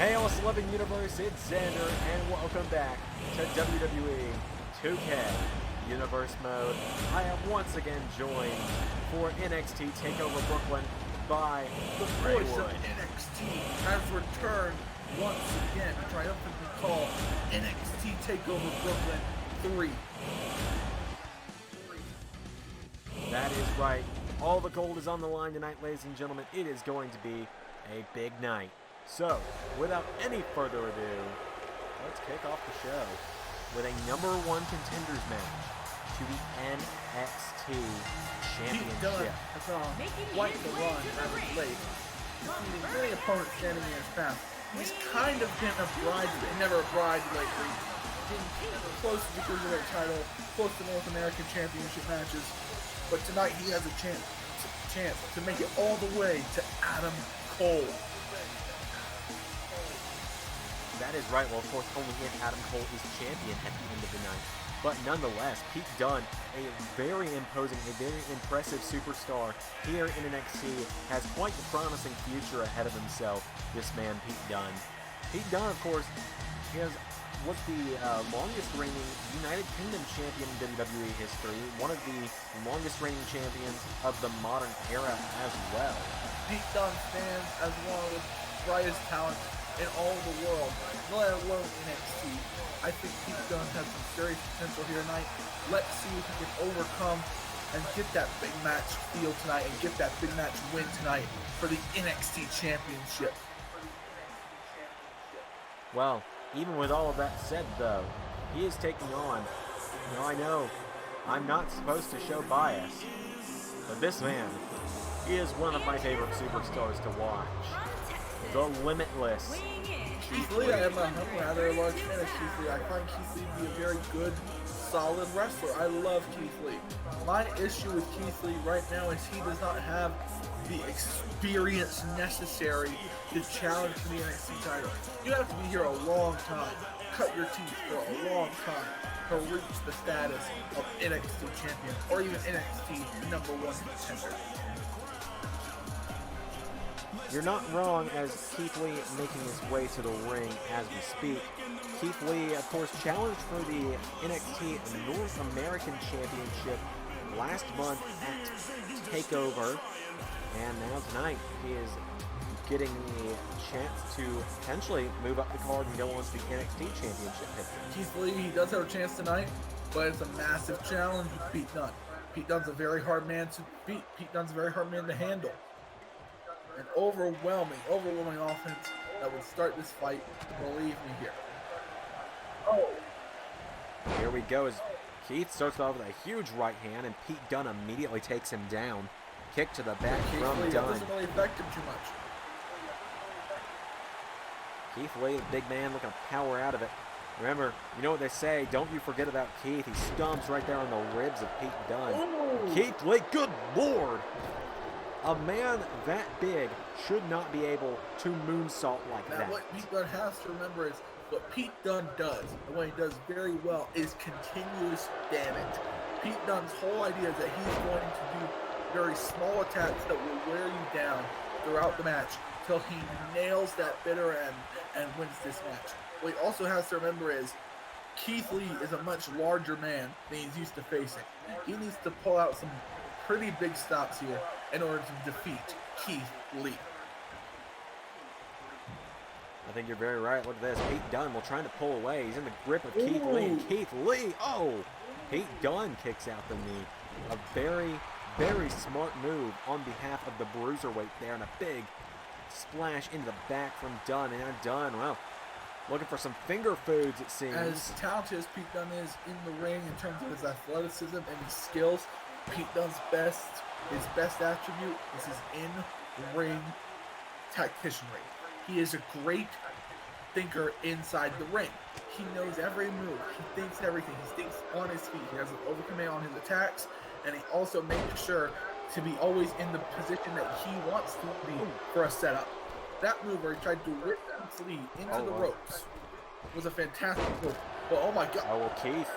Hail Celebrity Universe, it's Xander, and welcome back to WWE 2K Universe Mode. I am once again joined for NXT Takeover Brooklyn by the voice of NXT has returned once again to triumphantly call NXT Takeover Brooklyn 3. That is right. All the gold is on the line tonight, ladies and gentlemen. It is going to be a big night. So, without any further ado, let's kick off the show with a #1 contenders match to the NXT Championship. That's quite the run as of late. Defeating many opponents standing in his path. He's kind of been a bridesmaid, never a bride lately. Getting close to the Cruiserweight title, close to North American Championship matches. But tonight he has a chance to make it all the way to Adam Cole. That is right. Well, of course, only if Adam Cole is champion at the end of the night. But nonetheless, Pete Dunne, a very imposing, a very impressive superstar here in NXT, has quite the promising future ahead of himself, this man, Pete Dunne. Pete Dunne, of course, was the longest reigning United Kingdom champion in WWE history, one of the longest reigning champions of the modern era as well. Pete Dunne stands as one of the brightest talents in all the world, let alone NXT. I think Pete Dunne has some serious potential here tonight. Let's see if he can overcome and get that big match feel tonight and get that big match win tonight for the NXT Championship. Well, even with all of that said, though, he is taking on, I know I'm not supposed to show bias, but this man is one of my favorite superstars to watch. The Limitless Keith Lee. I am a rather large fan of Keith Lee. I find Keith Lee to be a very good, solid wrestler. I love Keith Lee. My issue with Keith Lee right now is he does not have the experience necessary to challenge for the NXT title. You have to be here a long time, cut your teeth for a long time to reach the status of NXT champion or even NXT #1 contender. You're not wrong, as Keith Lee making his way to the ring as we speak. Keith Lee, of course, challenged for the NXT North American Championship last month at Takeover, and now tonight he is getting the chance to potentially move up the card and go on to the NXT Championship picture. Keith Lee, he does have a chance tonight, but it's a massive challenge with Pete Dunne. Pete Dunne's a very hard man to beat. Pete Dunne's a very hard man to handle. An overwhelming offense that would start this fight, believe me here. Oh. Here we go as Keith starts off with a huge right hand, and Pete Dunne immediately takes him down. Kick to the back from Dunne. Doesn't really affect him too much. Keith Lee, the big man, looking to power out of it. Remember, you know what they say, don't you forget about Keith. He stomps right there on the ribs of Pete Dunne. Ooh. Keith Lee, good lord! A man that big should not be able to moonsault like that. What Pete Dunne has to remember is what Pete Dunne does, and what he does very well, is continuous damage. Pete Dunne's whole idea is that he's going to do very small attacks that will wear you down throughout the match till he nails that bitter end and wins this match. What he also has to remember is Keith Lee is a much larger man than he's used to facing. He needs to pull out some pretty big stops here in order to defeat Keith Lee. I think you're very right. Look at this. Pete Dunne, while trying to pull away, he's in the grip of Keith Lee. And Keith Lee, Pete Dunne kicks out the knee. A very, very smart move on behalf of the Cruiserweight there, and a big splash into the back from Dunne. And now Dunne, well, looking for some finger foods, it seems. As talented as Pete Dunne is in the ring in terms of his athleticism and his skills, Pete Dunne's his best attribute is his in-ring tacticianry. He is a great thinker inside the ring. He knows every move. He thinks everything. He thinks on his feet. He has an overcommand on his attacks, and he also makes sure to be always in the position that he wants to be for a setup. That move where he tried to whip Keith Lee into the ropes was a fantastic move. But oh my god. Oh, well, Keith.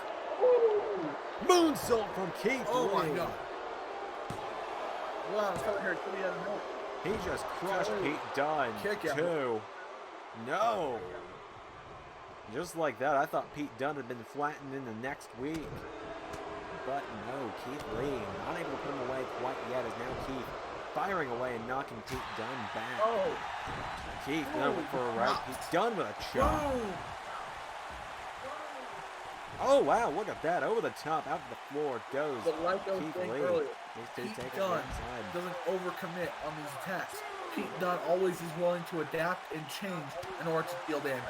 Moonsault from Keith Lee. Oh my god. Wow, I'm coming here to the end. He just crushed Pete Dunne. Kick out. 2. No. Just like that, I thought Pete Dunne had been flattened in the next week. But no, Keith Lee, not able to put him away quite yet, as now Keith firing away and knocking Pete Dunne back. Oh. Keith Dunne went for a right. Pete Dunne with a chop. Oh, wow, look at that. Over the top, out to the floor goes But like I was Keith saying Lee. earlier, These two Pete take it Dunne inside. doesn't overcommit on these attacks. Pete Dunne always is willing to adapt and change in order to deal damage.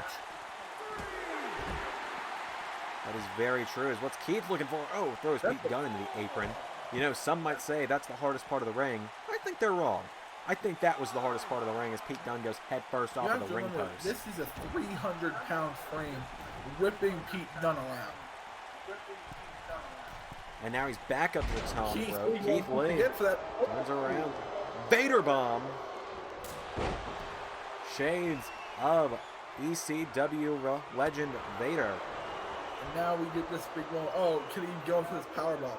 That is very true. Is what's Keith looking for? Oh, throws Pete Dunne into the apron. You know, some might say that's the hardest part of the ring. I think they're wrong. I think that was the hardest part of the ring as Pete Dunne goes head first off of the ring post. This is a 300-pound frame ripping Pete Dunne around. And now he's back up to the top rope. Keith Lee turns around. Vader bomb. Shades of ECW legend Vader. And now we get this big one. Oh, can he go for this power bomb?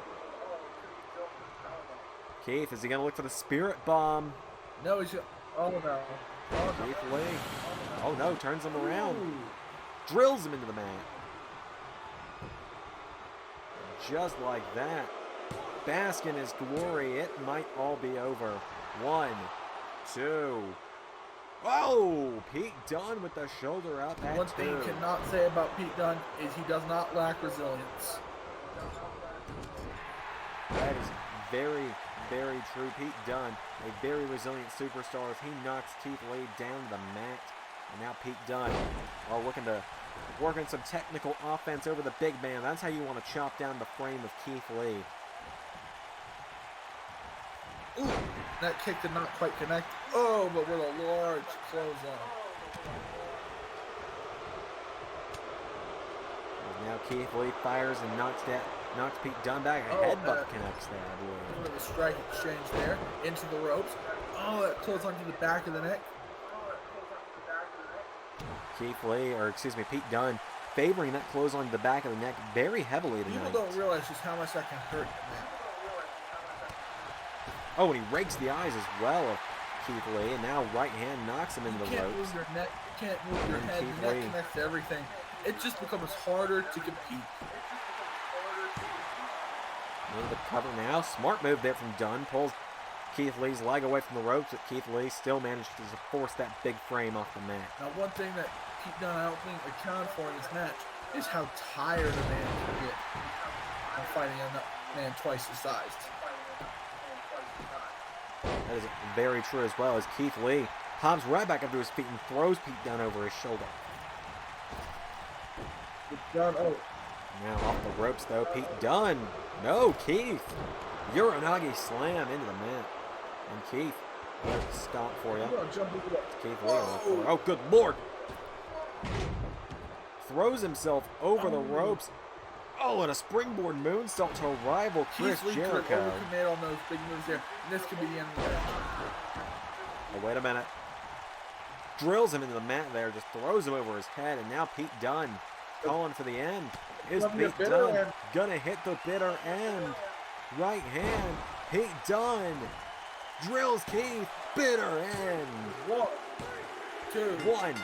Keith, is he going to look for the spirit bomb? No, he's just... Oh, no. Oh, no. Keith Lee. Oh, no, turns him around. Ooh. Drills him into the mat. Just like that. Bask in his glory. It might all be over. 1, 2. Oh, Pete Dunne with the shoulder up at 2. One thing you cannot say about Pete Dunne is he does not lack resilience. That is very, very true. Pete Dunne, a very resilient superstar, as he knocks Keith Lee down to the mat. And now Pete Dunne are looking to work on some technical offense over the big man. That's how you want to chop down the frame of Keith Lee. Ooh, that kick did not quite connect. Oh, but with a large clothesline. Now Keith Lee fires and knocks Pete Dunne back. A headbutt connects there, I believe. With a strike exchange there into the ropes. Oh, that clothesline to the back of the neck. Keith Lee, or excuse me, Pete Dunne, favoring that clothesline to the back of the neck very heavily tonight. People don't realize just how much that can hurt, man. Oh, and he rakes the eyes as well of Keith Lee, and now right hand knocks him into the ropes. You can't move your neck, you can't move your head, your neck connects to everything. It just becomes harder to compete. Into the cover now. Smart move there from Dunne. Pulls Keith Lee's leg away from the ropes, but Keith Lee still managed to force that big frame off the mat. Now, one thing that Pete Dunne, I don't think, accounted for in this match is how tired a man can get from fighting a man twice his size. That is very true as well, as Keith Lee pops right back up to his feet and throws Pete Dunne over his shoulder. Now off the ropes though, Pete Dunne. No, Keith. Uranagi slam into the mat. And Keith, there's a stomp for you. Keith Lee. Oh, good Lord. Throws himself over the ropes. Oh, and a springboard moonsault to rival Chris Jericho. Keith Lee on those big moves there. And this could be the end of the match. Oh, wait a minute. Drills him into the mat there, just throws him over his head, and now Pete Dunne calling for the end. Is Pete Dunne gonna hit the bitter end? Right hand, Pete Dunne drills Keith, bitter end. 1, 2. 1,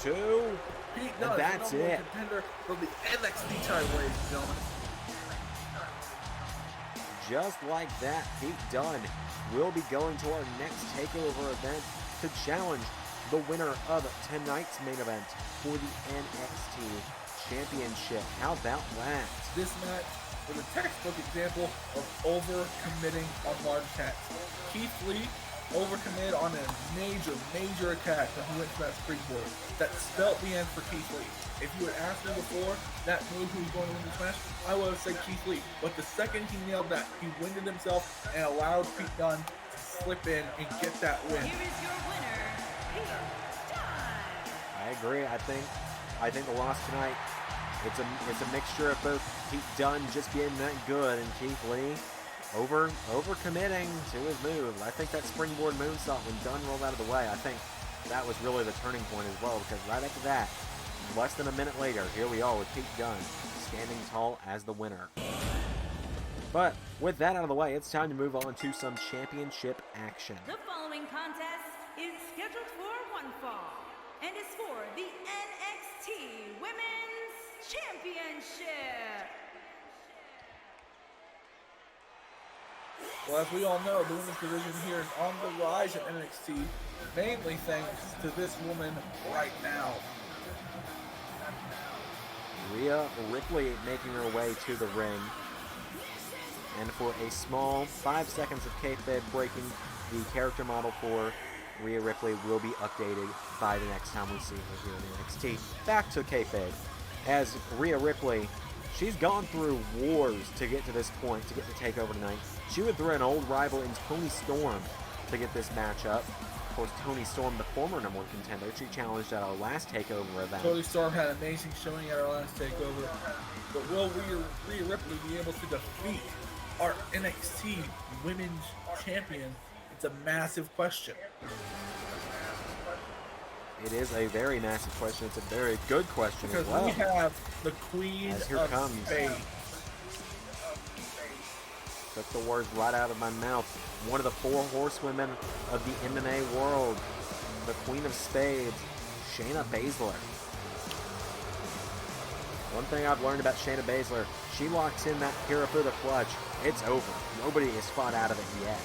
2. Pete Dunne, and that's it. Contender for the NXT title, ladies and gentlemen. Just like that, Pete Dunne will be going to our next Takeover event to challenge the winner of tonight's main event for the NXT Championship. How about that? This match was a textbook example of over-committing on large attacks. Keith Lee overcommitted on a major attack when he went to that springboard. That spelled the end for Keith Lee. If you had asked me before that move who was going to win this match, I would have said Keith Lee. But the second he nailed that, he winded himself and allowed Pete Dunne to slip in and get that win. Here is your winner, Pete Dunne. I agree. I think the loss tonight, it's a mixture of both Pete Dunne just being that good and Keith Lee over-committing to his move. I think that springboard moonsault when Dunne rolled out of the way, I think that was really the turning point as well, because right after that, less than a minute later, here we are with Pete Dunne standing tall as the winner. But with that out of the way, it's time to move on to some championship action. The following contest is scheduled for one fall and is for the NXT Women's Championship. Well, as we all know, the women's division here is on the rise at NXT, mainly thanks to this woman right now. Rhea Ripley making her way to the ring. And for a small 5 seconds of kayfabe breaking, the character model for Rhea Ripley will be updated by the next time we see her here in NXT. Back to kayfabe. As Rhea Ripley, she's gone through wars to get to this point, to get to Takeover tonight. She went through an old rival in Toni Storm to get this matchup. Of course, Toni Storm, the former #1 contender, she challenged at our last Takeover event. Toni Storm had an amazing showing at our last Takeover, but will Rhea Ripley be able to defeat our NXT Women's Champion? It's a massive question. It is a very massive question. It's a very good question Because as well. we have the Queen As here of comes. Spades. Took the words right out of my mouth. One of the 4 horsewomen of the MMA world. The Queen of Spades, Shayna Baszler. One thing I've learned about Shayna Baszler, she locks in that Kirifuda clutch. It's over. Nobody has fought out of it yet.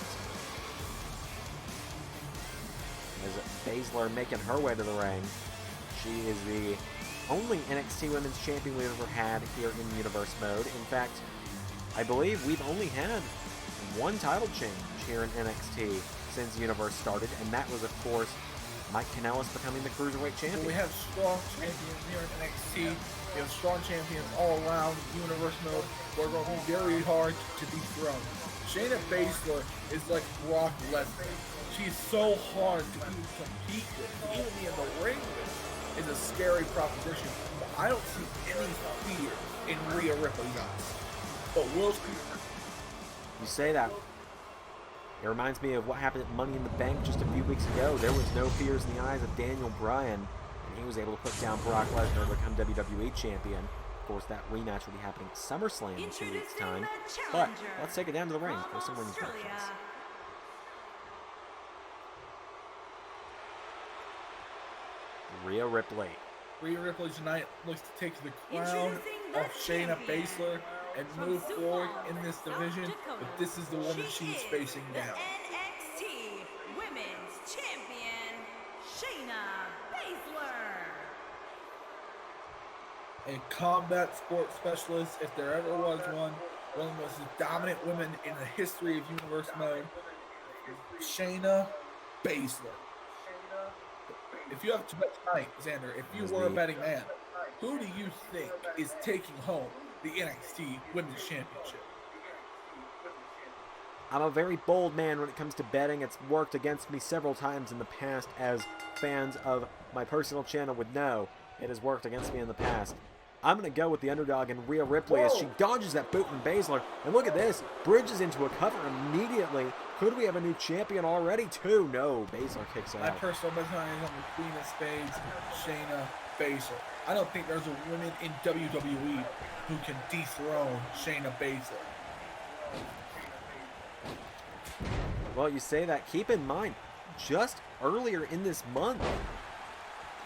As Baszler making her way to the ring. She is the only NXT Women's Champion we've ever had here in Universe mode. In fact, I believe we've only had 1 title change here in NXT since Universe started, and that was, of course, Mike Kanellis becoming the Cruiserweight champion. We have strong champions here in NXT. We have strong champions all around Universe mode. We're going to be very hard to dethrone. Shayna Baszler is like Brock Lesnar. She's so hard to even compete with, to even be in the ring with. Is a scary proposition. But I don't see any fear in Rhea Ripley's eyes. But we'll see. You say that. It reminds me of what happened at Money in the Bank just a few weeks ago. There was no fears in the eyes of Daniel Bryan, and he was able to put down Brock Lesnar to become WWE champion. Of course, that rematch will be happening at SummerSlam in 2 weeks' time. But let's take it down to the ring for some women's matches. Rhea Ripley. Rhea Ripley tonight looks to take the crown off Shayna Baszler and move forward in this division, but this is the woman she's facing now. NXT Women's Champion, Shayna Baszler. A combat sports specialist, if there ever was one of the most dominant women in the history of Universe mode, Shayna Baszler. If you have to bet tonight, Xander, if you were a betting man, who do you think is taking home the NXT Women's Championship? I'm a very bold man when it comes to betting. It's worked against me several times in the past, as fans of my personal channel would know. It has worked against me in the past. I'm going to go with the underdog in Rhea Ripley as she dodges that boot from Baszler. And look at this. Bridges into a cover immediately. Could we have a new champion already, too? No. Baszler kicks out. My personal bet tonight is on the Queen of Spades, Shayna Baszler. I don't think there's a woman in WWE who can dethrone Shayna Baszler. Well, you say that. Keep in mind, just earlier in this month,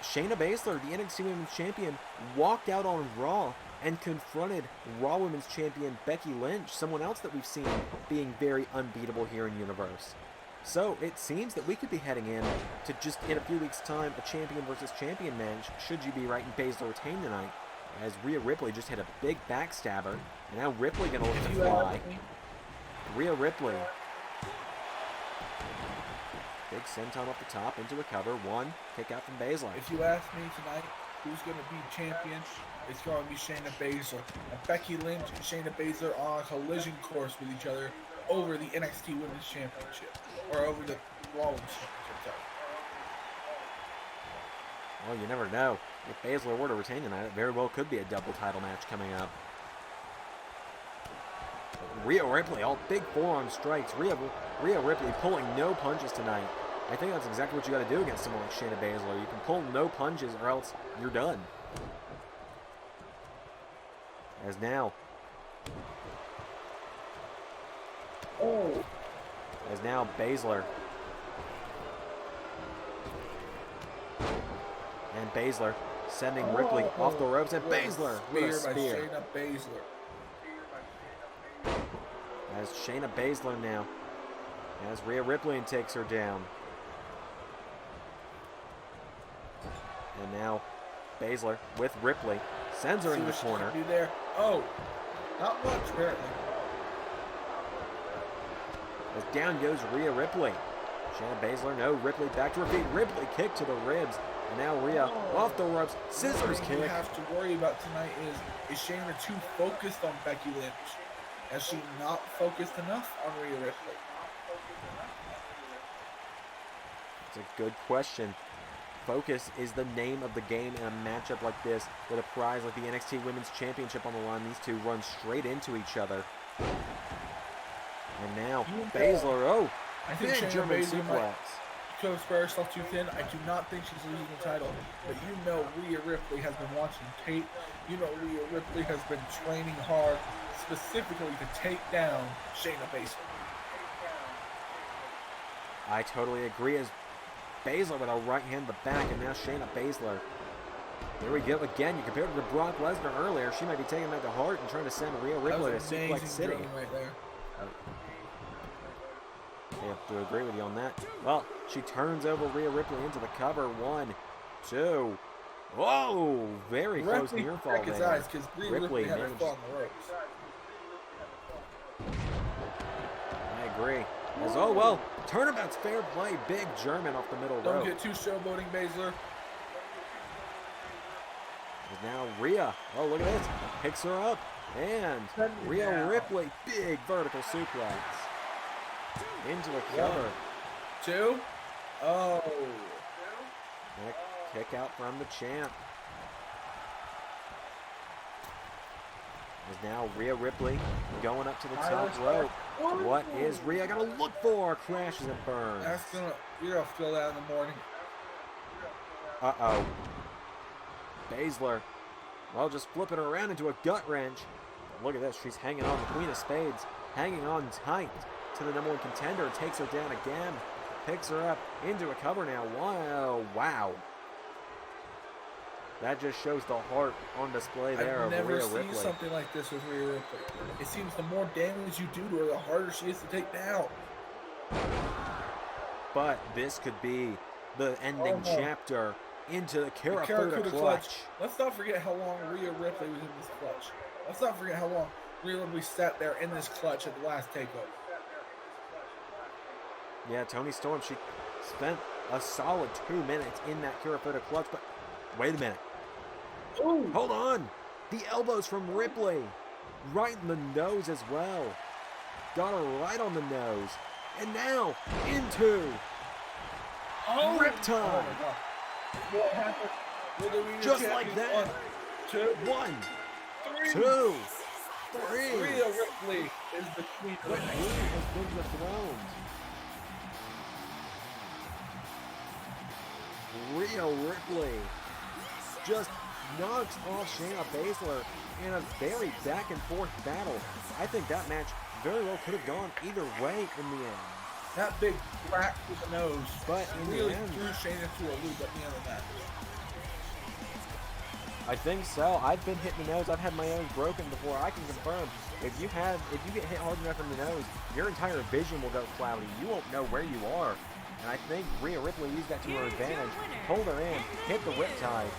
Shayna Baszler, the NXT Women's Champion, walked out on Raw and confronted Raw Women's Champion Becky Lynch, someone else that we've seen being very unbeatable here in Universe. So it seems that we could be heading in to just in a few weeks' time a champion versus champion match, should you be right and Baszler retain tonight, as Rhea Ripley just hit a big backstabber, and now Ripley gonna look to fly. Rhea Ripley. Big senton off the top into a cover. One kick out from Baszler. If you ask me tonight, who's going to be champion, it's going to be Shayna Baszler. And Becky Lynch and Shayna Baszler are on a collision course with each other over the NXT Women's Championship. Or over the Raw Women's Championship, sorry. Well, you never know. If Baszler were to retain tonight, it very well could be a double title match coming up. Rhea Ripley, all big forearm strikes. Rhea Ripley pulling no punches tonight. I think that's exactly what you got to do against someone like Shayna Baszler. You can pull no punches or else you're done. As now. As now Baszler And Baszler sending Ripley off the ropes, and Baszler with a by spear. Shayna Baszler. As Shayna Baszler now, as Rhea Ripley takes her down. And now Baszler with Ripley sends her in the corner. Do there. Oh, not much apparently. As down goes Rhea Ripley. Shayna Baszler, no, Ripley back to her feet. Ripley kick to the ribs. And now Rhea off the ropes, scissors What kick. you have to worry about tonight is Shayna too focused on Becky Lynch? Has she not focused enough on Rhea Ripley? It's a good question. Focus is the name of the game in a matchup like this with a prize like the NXT Women's Championship on the line. These two run straight into each other. And now Baszler, I think big Shayna German Baszler suplex. might go spread herself too thin. I do not think she's losing the title, but you know Rhea Ripley has been watching tape. You know Rhea Ripley has been training hard specifically to take down Shayna Baszler. I totally agree, as Baszler with a right hand to the back, and now Shayna Baszler. There we go again. You compared her to Brock Lesnar earlier. She might be taking that to heart and trying to send Rhea Ripley to Suplex City. Right there. I have to agree with you on that. Well, she turns over Rhea Ripley into the cover. 1, 2. Whoa! Very close near fall his there. eyes because Rhea Ripley had her managed. foot on the ropes. I agree. As, oh well, turnabout's fair play. Big German off the middle Don't rope. get too showboating, Baszler. And now Rhea. Oh, look at this. Picks her up. And Rhea Ripley. Big vertical suplex. Into the cover. 2. Oh. And a kick out from the champ. Is now Rhea Ripley going up to the top rope. What is Rhea gonna look for? Crashes and burns. You're gonna feel that in the morning. Uh-oh. Baszler. Well, just flipping her around into a gut wrench. Look at this. She's hanging on. The Queen of Spades hanging on tight to the #1 contender. Takes her down again. Picks her up into a cover now. Wow. That just shows the heart on display there of Rhea Ripley. I've never seen something like this with Rhea Ripley. It seems the more damage you do to her, the harder she is to take down. But this could be the ending chapter into the Karafuda clutch. Let's not forget how long Rhea Ripley was in this clutch. Let's not forget how long Rhea Ripley sat there in this clutch at the last Takeover. Yeah, Toni Storm, she spent a solid 2 minutes in that Karafuda clutch, but wait a minute. Ooh. Hold on. The elbows from Ripley. Right in the nose as well. Got her right on the nose. And now into Riptide. What happened? Just like that. 1, 2, 3. Rhea Ripley is the queen of The queen has been dethroned. Rhea Ripley just knocks off Shayna Baszler in a very back and forth battle. I think that match very well could have gone either way in the end. That big crack with the nose, But in really the end, threw Shayna to a loop at the end of that. I think so. I've been hit in the nose. I've had my nose broken before. I can confirm. If you get hit hard enough in the nose, your entire vision will go cloudy. You won't know where you are. And I think Rhea Ripley used that to her advantage. Hold her in, hit the Riptide.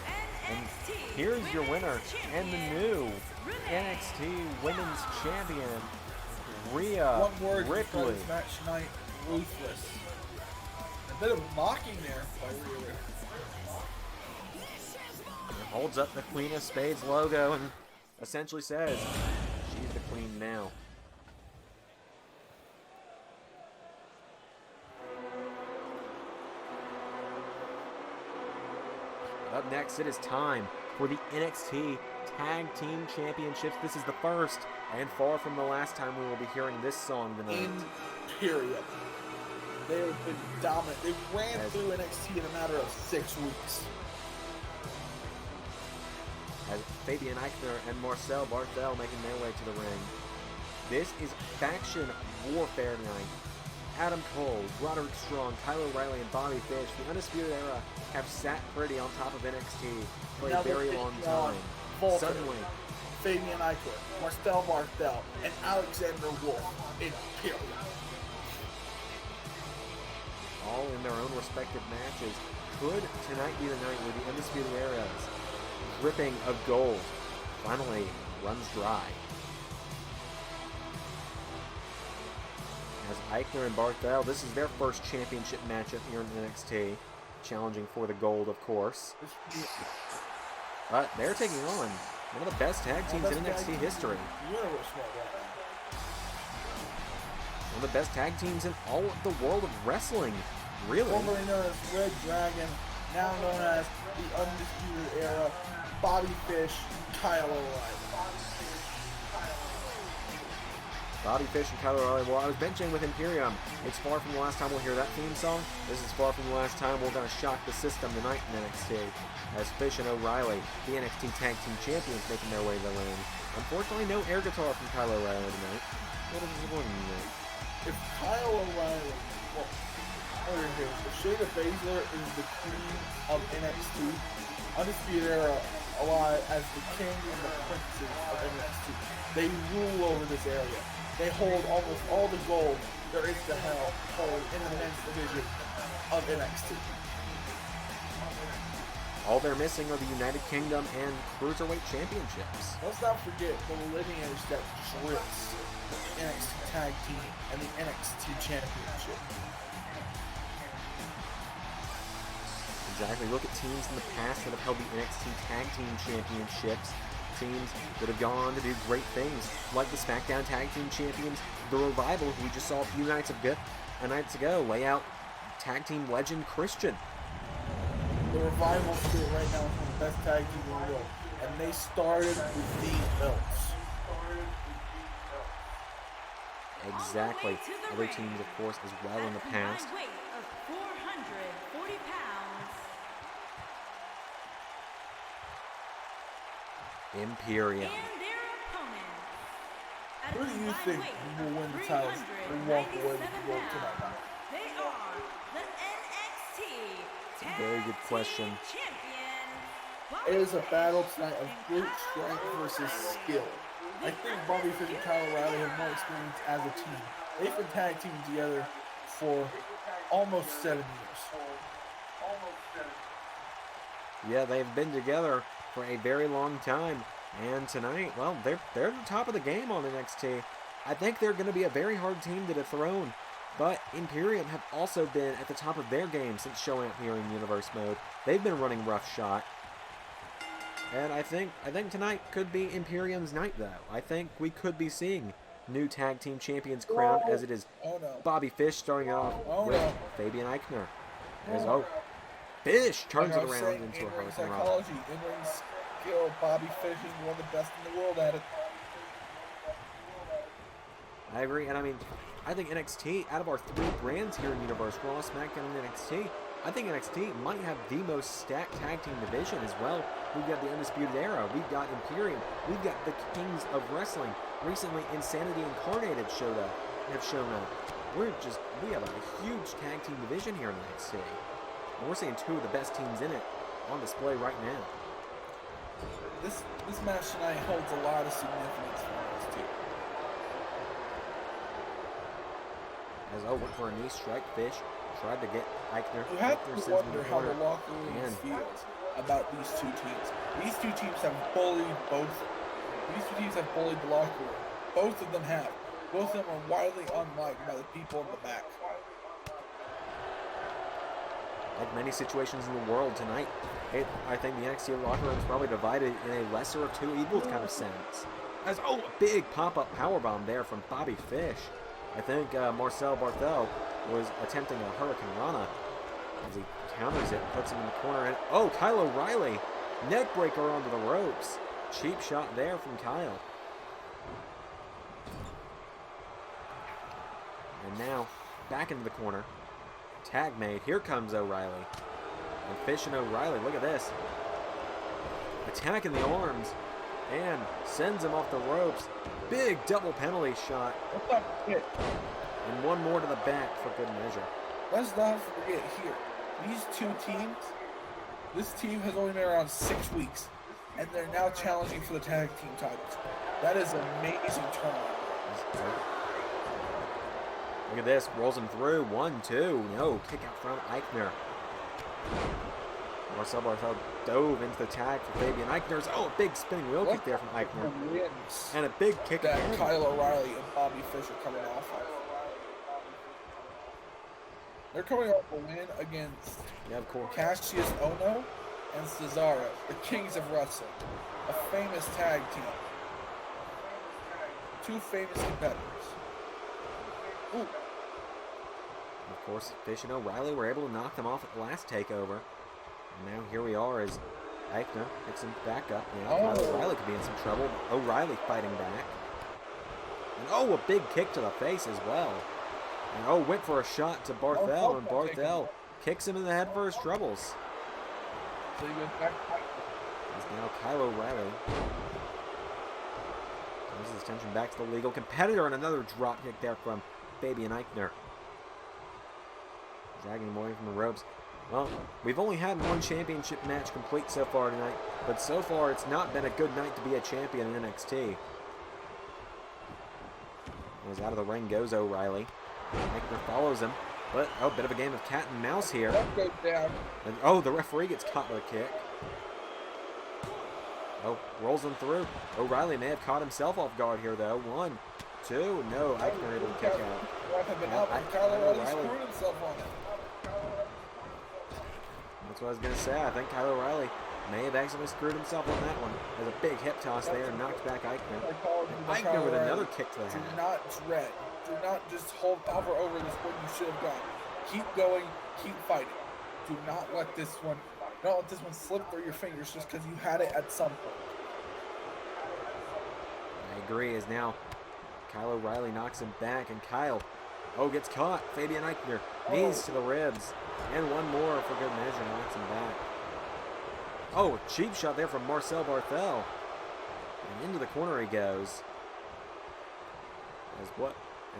And here's your winner and the new NXT Women's Champion, Rhea One word Ripley. this match tonight: ruthless. A bit of mocking there by Rhea Ripley. Holds up the Queen of Spades logo and essentially says she's the queen now. Up next, it is time for the NXT Tag Team Championships. This is the first and far from the last time we will be hearing this song tonight. Imperium. They have been dominant. They ran through NXT in a matter of 6 weeks. As Fabian Eichner and Marcel Barthel making their way to the ring. This is Faction Warfare night. Adam Cole, Roderick Strong, Kyle O'Reilly, and Bobby Fish, the Undisputed Era have sat pretty on top of NXT for a very long time. Wolfe, Suddenly, Fabian Eichler, Marcel Barthel, and Alexander Wolfe, Imperium. all in their own respective matches. Could tonight be the night where the Undisputed Era's dripping of gold finally runs dry? As Eichler and Barthel, this is their first championship matchup here in NXT, challenging for the gold, of course. But they're taking on one of the best tag teams in NXT history. One of the best tag teams in all of the world of wrestling, really. Formerly known as Red Dragon, now known as the Undisputed Era, Bobby Fish, Kyle O'Reilly. Bobby Fish and Kyle O'Reilly. Well, I was mentioning with Imperium, it's far from the last time we'll hear that theme song. This is far from the last time we're going to shock the system tonight in NXT. As Fish and O'Reilly, the NXT Tag Team Champions, making their way to the ring. Unfortunately, no air guitar from Kyle O'Reilly tonight. A little disappointing tonight. If Kyle O'Reilly, well, if Shayna Baszler is the queen of NXT, Undisputed Era alive as the king and the princess of NXT. They rule over this area. They hold almost all the gold there is to hold in the men's division of NXT. All they're missing are the United Kingdom and Cruiserweight Championships. Let's not forget the lineage that drips the NXT Tag Team and the NXT Championship. Exactly. Look at teams in the past that have held the NXT Tag Team Championships. Teams that have gone on to do great things, like the SmackDown Tag Team Champions, the Revival, who we just saw a few nights ago, lay out Tag Team legend Christian. The Revival still right now is one of the best tag teams in the world, and they started with these belts. Exactly. Other teams, of course, as well in the past. Weight of 440 pounds. Imperium. And their opponent. At Who do you combined think weight will of win the titles and walk away with the gold 397 tonight? pounds, they are the NXT Tag Very good question. Team Champions. It is a battle tonight of brute strength versus skill. I think Bobby Fish and Kyle O'Reilly have more experience as a team. They've been tag teaming together for almost 7 years. Yeah, they've been together for a very long time. And tonight, well, they're at the top of the game on NXT. I think they're going to be a very hard team to dethrone. But Imperium have also been at the top of their game since showing up here in Universe Mode. They've been running roughshod. And I think tonight could be Imperium's night, though. I think we could be seeing new tag team champions crowned, as it is Bobby Fish starting off with Fabian Eichner. As Fish turns it around into a Hurricane psychology, in-ring skill, Bobby Fish is one of the best in the world at it. I agree, and I mean, I think NXT, out of our three brands here in Universe, Raw, SmackDown, and NXT, I think NXT might have the most stacked tag team division as well. We've got the Undisputed Era, we've got Imperium, we've got the Kings of Wrestling. Recently, Insanity Incarnated have shown up. We have a huge tag team division here in NXT. And we're seeing two of the best teams in it on display right now. This match tonight holds a lot of significance for NXT. As went for a knee strike, Fish tried to get Eichner. You have to wonder how the locker room feels about these two teams. These two teams have bullied the locker room. Both of them have. Both of them are widely unliked by the people in the back. Like many situations in the world tonight, I think the NXT locker room is probably divided in a lesser of two evils kind of sense. As a big pop-up powerbomb there from Bobby Fish. I think Marcel Barthel was attempting a Hurricane Rana as he counters it and puts him in the corner. And Kyle O'Reilly, neck breaker onto the ropes. Cheap shot there from Kyle. And now back into the corner. Tag made. Here comes O'Reilly. And Fish and O'Reilly, look at this. Attack in the arms. And sends him off the ropes. Big double penalty shot. What's up, kid? And one more to the back for good measure. Let's not forget here, these two teams, this team has only been around 6 weeks, and they're now challenging for the tag team titles. That is an amazing turnaround. Look at this, rolls him through, 1, 2, no, kick out from Eichner. Marcel Barthel dove into the tag for Fabian Eichner's. Oh, a big spinning wheel kick there from Eichner. And a big kick that again. Kyle O'Reilly and Bobby Fish are coming off of. They're coming off a win against Cassius Ohno and Cesaro, the kings of wrestling, a famous tag team. 2 famous competitors. Ooh. Of course, Fish and O'Reilly were able to knock them off at the last takeover. And now here we are as Eichner picks him back up. Now Kyle O'Reilly could be in some trouble. O'Reilly fighting back. And oh, a big kick to the face as well. And oh, went for a shot to Barthel, and Barthel kicks him in the head for his troubles. So he went back. It's now Kyle O'Reilly. Brings his attention back to the legal competitor, and another drop kick there from Fabian Eichner. Dragging him away from the ropes. Well, we've only had one championship match complete so far tonight, but so far it's not been a good night to be a champion in NXT. As out of the ring goes O'Reilly. Eichner follows him, but oh, bit of a game of cat and mouse here. Goes down. And oh, the referee gets caught with a kick. Oh, rolls him through. O'Reilly may have caught himself off guard here though. 1, 2, no, Eichner able to kick out. Kyle O'Reilly screwed himself on it. That's what I was going to say. I think Kyle O'Reilly may have accidentally screwed himself on that one. There's a big hip toss there and knocked back Eichner. And Eichner with another kick to the head. Do not dread. Do not just hover over this one you should have done. Keep going. Keep fighting. Do not let this one slip through your fingers just because you had it at some point. I agree, as now Kyle O'Reilly knocks him back, and Kyle, gets caught. Fabian Eichner, knees to the ribs, and one more for good measure, knocks him back. Oh, a cheap shot there from Marcel Barthel. And into the corner he goes.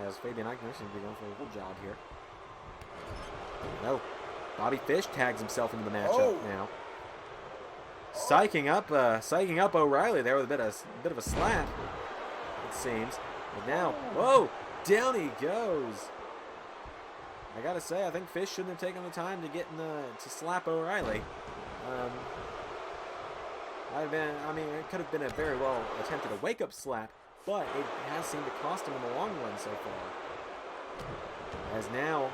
As Fabian Eichner seems to be going for a little jog here. No. Bobby Fish tags himself into the matchup now. Psyching up O'Reilly there with a bit of a slap, it seems. But now, whoa, down he goes. I gotta say, I think Fish shouldn't have taken the time to get to slap O'Reilly. It could have been a very well attempted a wake-up slap, but it has seemed to cost him in the long run so far. As now,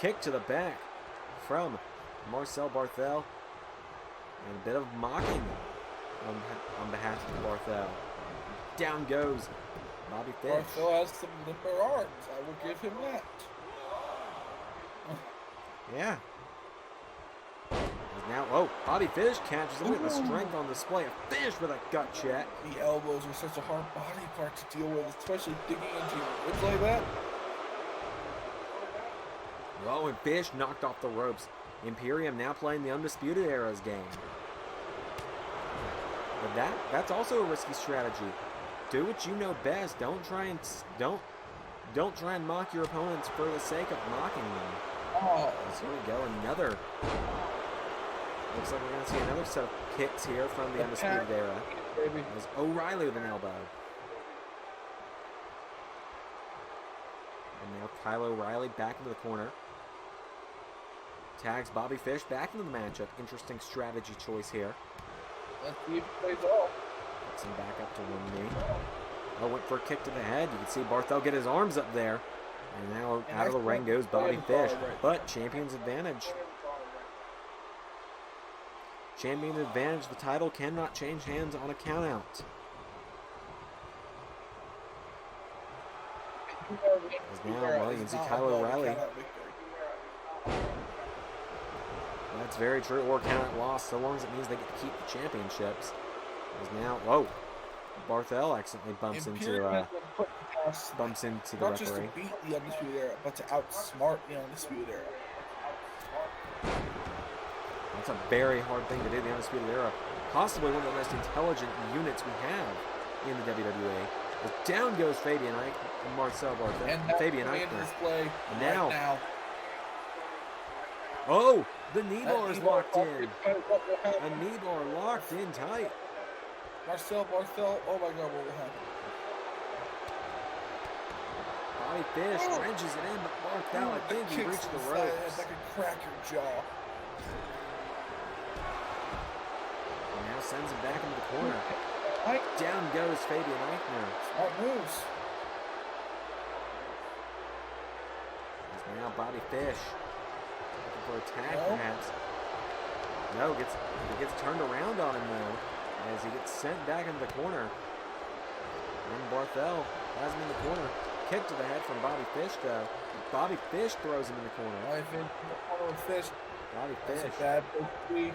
kick to the back from Marcel Barthel, and a bit of mocking on behalf of Barthel. Down goes Bobby Fish. Barthel has some limber arms. I will give him that. Yeah. Now, Bobby Fish catches him with the strength on display. Fish with a gut check. The elbows are such a hard body part to deal with, especially digging into your ribs like that. Oh, and Fish knocked off the ropes. Imperium now playing the Undisputed Era's game. But that's also a risky strategy. Do what you know best. Don't try and mock your opponents for the sake of mocking them. So here we go, another. Looks like we're going to see another set of kicks here from the Undisputed Era. There's O'Reilly with an elbow. And now Kyle O'Reilly back into the corner. Tags Bobby Fish back into the matchup. Interesting strategy choice here. Let's see if it plays off. Gets him back up to one knee. Went for a kick to the head. You can see Barthel get his arms up there. And now out of the ring goes Bobby Fish. But champion's advantage. Champion advantage. The title cannot change hands on a countout. As now, you can see Kyle O'Reilly. That's very true. Or countout loss, so long as it means they get to keep the championships. As now, Barthel accidentally bumps into the referee. Not just to beat the Undisputed Era, but to outsmart the Undisputed Era. That's a very hard thing to do, the Undisputed Era. Possibly one of the most intelligent units we have in the WWE. But down goes Fabian Eichner and Marcel Barthel. And that's Fabian the end of Eichner. this play And right now. Oh, the knee That bar is knee bar locked in. What will happen? A knee bar locked in tight. Marcel Barthel, oh my God, what will happen? Bobby Fish wrenches it in, but Barthel, I think he Kicks reached to the side of the head, ropes. that could crack your jaw. And now sends him back into the corner. Down goes Fabian Eichner. Smart moves. There's now Bobby Fish. Looking for a tag, No. perhaps. No, he gets turned around on him, though, as he gets sent back into the corner. And Barthel has him in the corner. Kick to the head from Bobby Fish, though. Bobby Fish throws him in the corner. I think the corner with Fish. Bobby That's Fish. a bad place to be.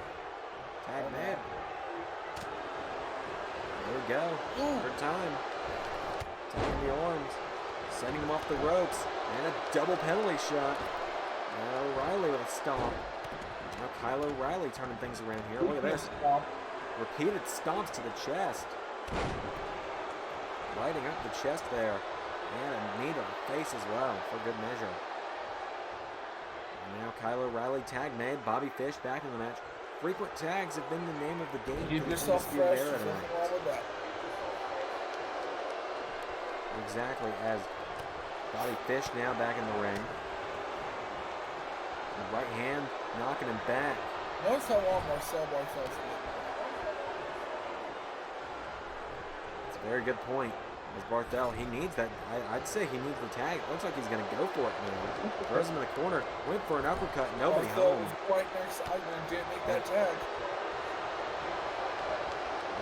Tag man. There we go. Third time. Tagging the arms. Sending him off the ropes. And a double penalty shot. Now O'Reilly with a stomp. Now Kyle O'Reilly turning things around here. Look at this. Repeated stomps to the chest. Lighting up the chest there. And a knee to the face as well, for good measure. And now Kyle O'Reilly tag made. Bobby Fish back in the match. Frequent tags have been the name of the game. Keep for the yourself Undisputed fresh. Era There's nothing tonight. wrong with that. Exactly, as Bobby Fish now back in the ring. The right hand knocking him back. Notice how long Marcel Barthel's been. It's a very good point. As Barthel, he needs that. I'd say he needs the tag. It looks like he's going to go for it now. Throws him in the corner. Went for an uppercut. Nobody Barthel home. was right next to Eichner and didn't make that tag.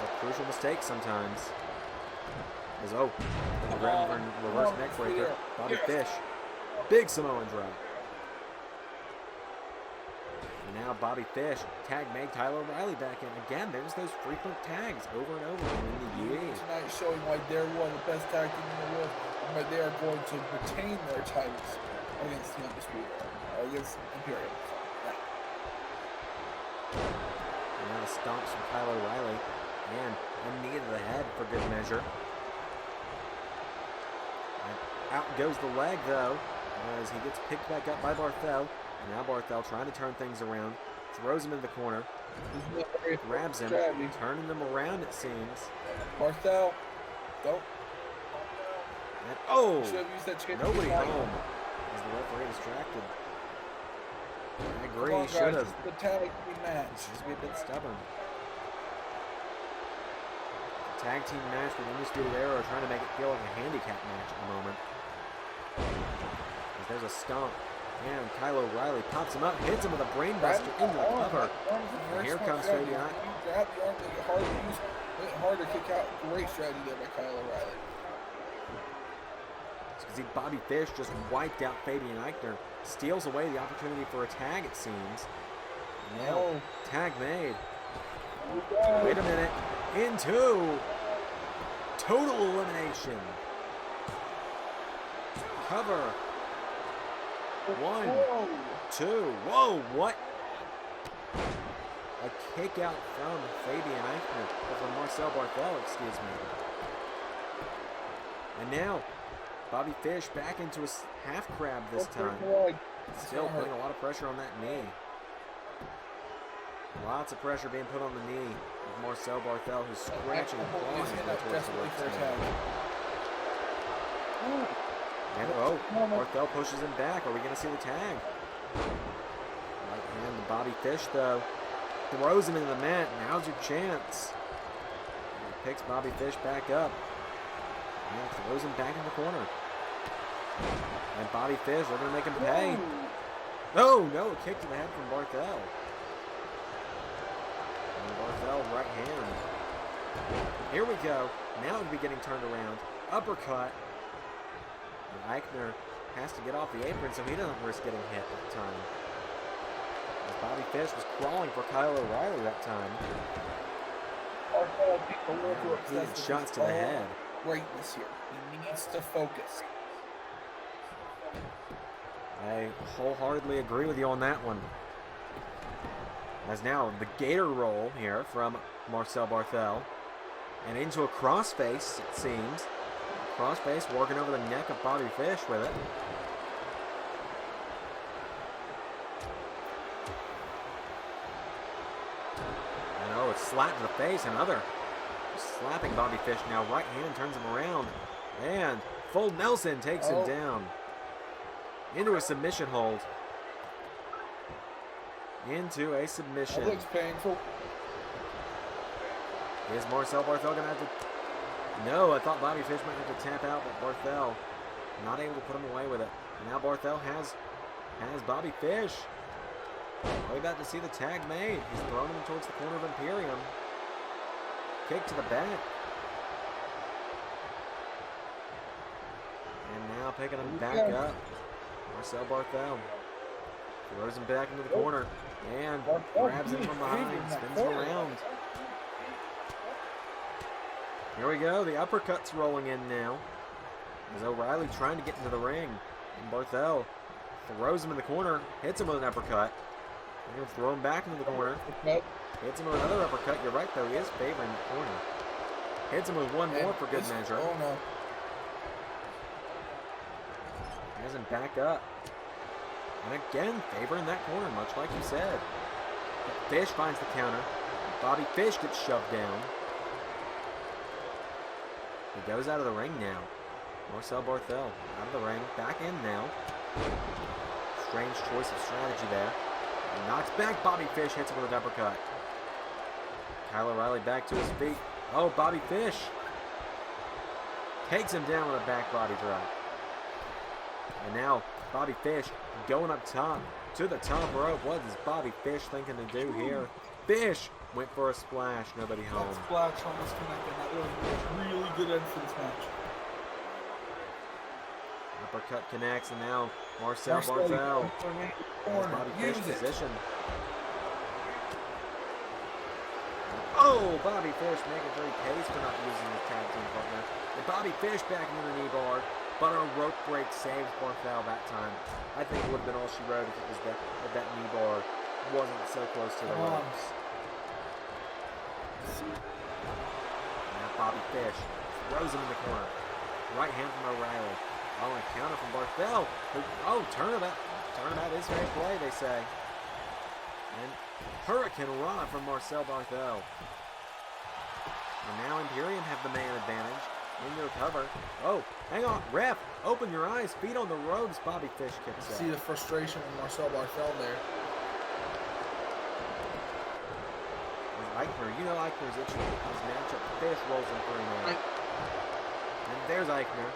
A crucial mistake sometimes. As the ground for reverse neck breaker. Bobby Fish. Big Samoan drop. And now Bobby Fish. Tag made. Kyle O'Reilly back in. Again, there's those frequent tags over and over in the UE. Tonight showing why they're one of the best tag teams in the world and why they are going to retain their titles against the Undisputed or against Imperium. And now the stomps from Kyle O'Reilly. And a knee to the head for good measure. And out goes the leg, though, as he gets picked back up by Barthel. And now Barthel trying to turn things around. Throws him in the corner. Grabs him. Turning him around, it seems. Barthel, don't. And, oh! Should have used that chance. Nobody home. As the referee distracted. I agree, Come on, he should guys, have. this is the tag team match. Just be a bit stubborn. Tag team match with Undisputed Era trying to make it feel like a handicap match at the moment. As there's a stomp. And Kyle O'Reilly pops him up, hits him with a brainbuster into the cover. And here comes Fabian Eichner. You grab the arm, make it hard to use, make it hard to kick out. Great strategy there by Kyle O'Reilly. Because Bobby Fish just wiped out Fabian Eichner. Steals away the opportunity for a tag, it seems. Now, tag made. Wait a minute. Into total elimination. Cover. 1, 2. Whoa, what? A kick out from Fabian Eichner, or from Marcel Barthel, excuse me. And now, Bobby Fish back into a half crab this time. Still putting a lot of pressure on that knee. Lots of pressure being put on the knee of Marcel Barthel, who's scratching and clawing his way towards the ropes. And Barthel pushes him back. Are we going to see the tag? Right hand to Bobby Fish, though. Throws him into the mat. Now's your chance. And he picks Bobby Fish back up. And throws him back in the corner. And Bobby Fish, they're going to make him pay. Oh, no, a kick to the head from Barthel. And Barthel, right hand. Here we go. Now it'll be getting turned around. Uppercut. And Eichner has to get off the apron so he doesn't risk getting hit that time. As Bobby Fish was crawling for Kyle O'Reilly that time. Repeated shots to the head. Greatness here. He needs to focus. I wholeheartedly agree with you on that one. As now the gator roll here from Marcel Barthel. And into a crossface, it seems. Crossface working over the neck of Bobby Fish with it. And oh, it's slapped to the face. Another slapping Bobby Fish now. Right hand turns him around. And full Nelson takes him down. Into a submission hold. Into a submission. That looks painful. Is Marcel Barthel going to have to... No, I thought Bobby Fish might have to tap out, but Barthel not able to put him away with it. And now Barthel has Bobby Fish. Are we about to see the tag made? He's throwing him towards the corner of Imperium. Kick to the back. And now picking him back up. Marcel Barthel throws him back into the corner. And grabs him from behind. Spins him around. Here we go. The uppercut's rolling in now. As O'Reilly trying to get into the ring. And Barthel throws him in the corner. Hits him with an uppercut. They're going to throw him back into the corner. Hits him with another uppercut. You're right, though. He is favoring the corner. Hits him with one more for good measure. Oh, no. Has him back up. And again, favoring that corner, much like you said. But Fish finds the counter. Bobby Fish gets shoved down. He goes out of the ring now. Marcel Barthel out of the ring. Back in now. Strange choice of strategy there. He knocks back Bobby Fish. Hits him with an uppercut. Kyle O'Reilly back to his feet. Oh, Bobby Fish takes him down with a back body drop. And now Bobby Fish going up top to the top rope. What is Bobby Fish thinking to do here? Fish went for a splash. Nobody home. That splash almost connected. That was a really good end for this match. Uppercut connects, and now Marcel Barthel has Bobby Fish position. Oh, Bobby Fish making sure he pays for not using his tag team partner. And Bobby Fish back into the knee bar, but a rope break saves Barthel that time. I think it would have been all she wrote if it was if that knee bar wasn't so close to the ropes. Now Bobby Fish throws him in the corner. Right hand from O'Reilly. Oh, and counter from Barthel. Oh, turnabout is fair play, they say. And Hurricane Rana from Marcel Barthel. And now Imperium have the man advantage. In your cover. Oh, hang on, ref. Open your eyes. Feet on the ropes. Bobby Fish kicks out. See the frustration with Marcel Barthel there. Eichner, you know Eichner's itching to get his matchup. Fish rolls him through now. And there's Eichner.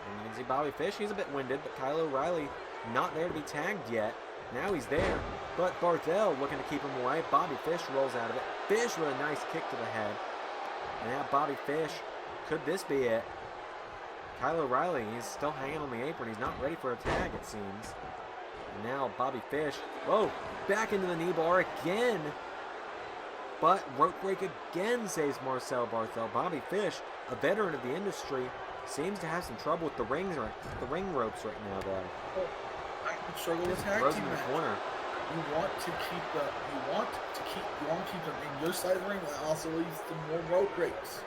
And you can see Bobby Fish, he's a bit winded, but Kyle O'Reilly not there to be tagged yet. Now he's there, but Barthel looking to keep him away. Bobby Fish rolls out of it. Fish with a nice kick to the head. And now Bobby Fish, could this be it? Kyle O'Reilly, he's still hanging on the apron. He's not ready for a tag, it seems. And now Bobby Fish, whoa, back into the knee bar again. But rope break again saves Marcel Barthel. Bobby Fish, a veteran of the industry, seems to have some trouble with the ring ropes right now, though. I struggle with tag team match. Corner. You want to keep them in your side of the ring. That also leads to more rope breaks.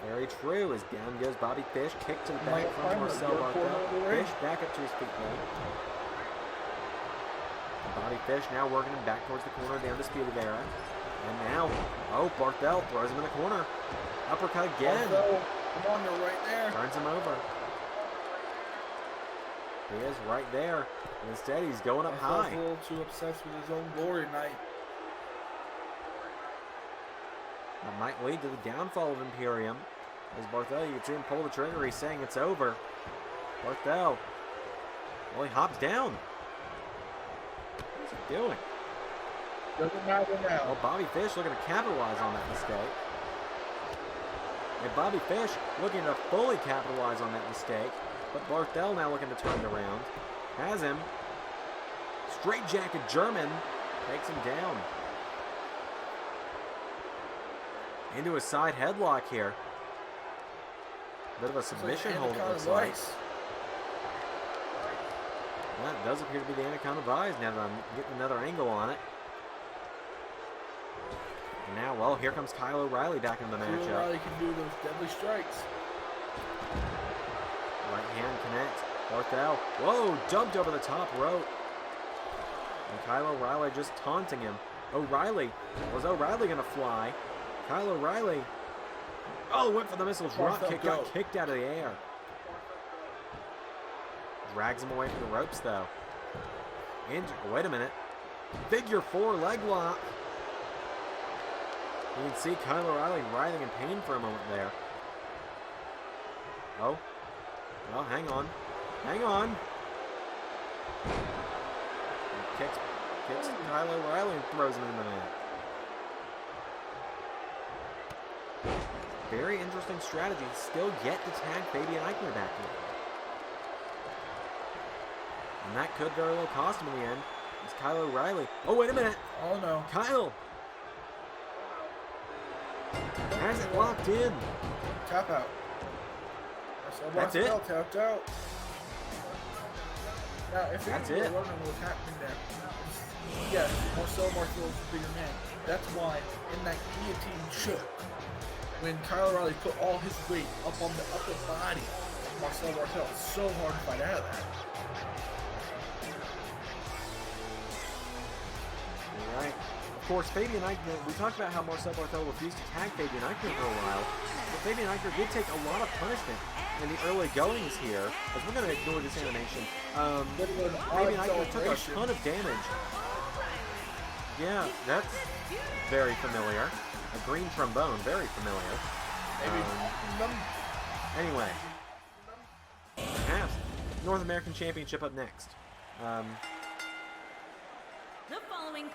Very true. As down goes Bobby Fish, kick to the back from Marcel Barthel. Fish back up to his feet now. Bobby Fish now working him back towards the corner of the Undisputed Era. And now, oh, Barthel throws him in the corner. Uppercut again. Barthel, come on, you're right there. Turns him over. He is right there. And instead, he's going up high. He's a little too obsessed with his own glory tonight. That might lead to the downfall of Imperium. As Barthel, you can see him pull the trigger. He's saying it's over. Barthel. Well, he hops down. What's he doing? Doesn't matter now. Well, Bobby Fish looking to capitalize on that mistake. And Bobby Fish looking to fully capitalize on that mistake. But Barthel now looking to turn it around. Has him. Straight jacket German. Takes him down. Into a side headlock here. Bit of a submission hold, it looks like. That does appear to be the Anaconda Vise now that I'm getting another angle on it. And now, well, here comes Kyle O'Reilly back in the Kyle matchup. O'Reilly can do those deadly strikes. Right hand connects. Barthel. Whoa, dumped over the top rope. And Kyle O'Reilly just taunting him. O'Reilly. Was O'Reilly going to fly? Kyle O'Reilly. Oh, went for the missile drop kick. Got kicked out of the air. Drags him away from the ropes, though. And wait a minute. Figure 4 leg lock. You can see Kyle O'Reilly writhing in pain for a moment there. Oh. Well, hang on. Hang on. He kicks Kyle O'Reilly and throws him in the mat. Very interesting strategy. Still yet to tag Fabian Eichner back in. And that could very well cost him in the end. It's Kyle O'Reilly. Oh, wait a minute. Oh, no. Kyle has it locked in. Tap out. That's it. Tapped out. Now, if That's you were it. wondering what's happening there, yes, Marcel Barthel's a bigger man. That's why in that guillotine choke, when Kyle O'Reilly put all his weight up on the upper body of Marcel Barthel, it's so hard to fight out of that. All right. Of course, Fabian Eichner, we talked about how Marcel Barthel refused to tag Fabian Eichner for a while, but Fabian Eichner did take a lot of punishment in the early goings here, as we're going to ignore this animation. Fabian Eichner took a ton of damage. Yeah, that's very familiar. A green trombone, very familiar. Anyway. Perhaps North American Championship up next.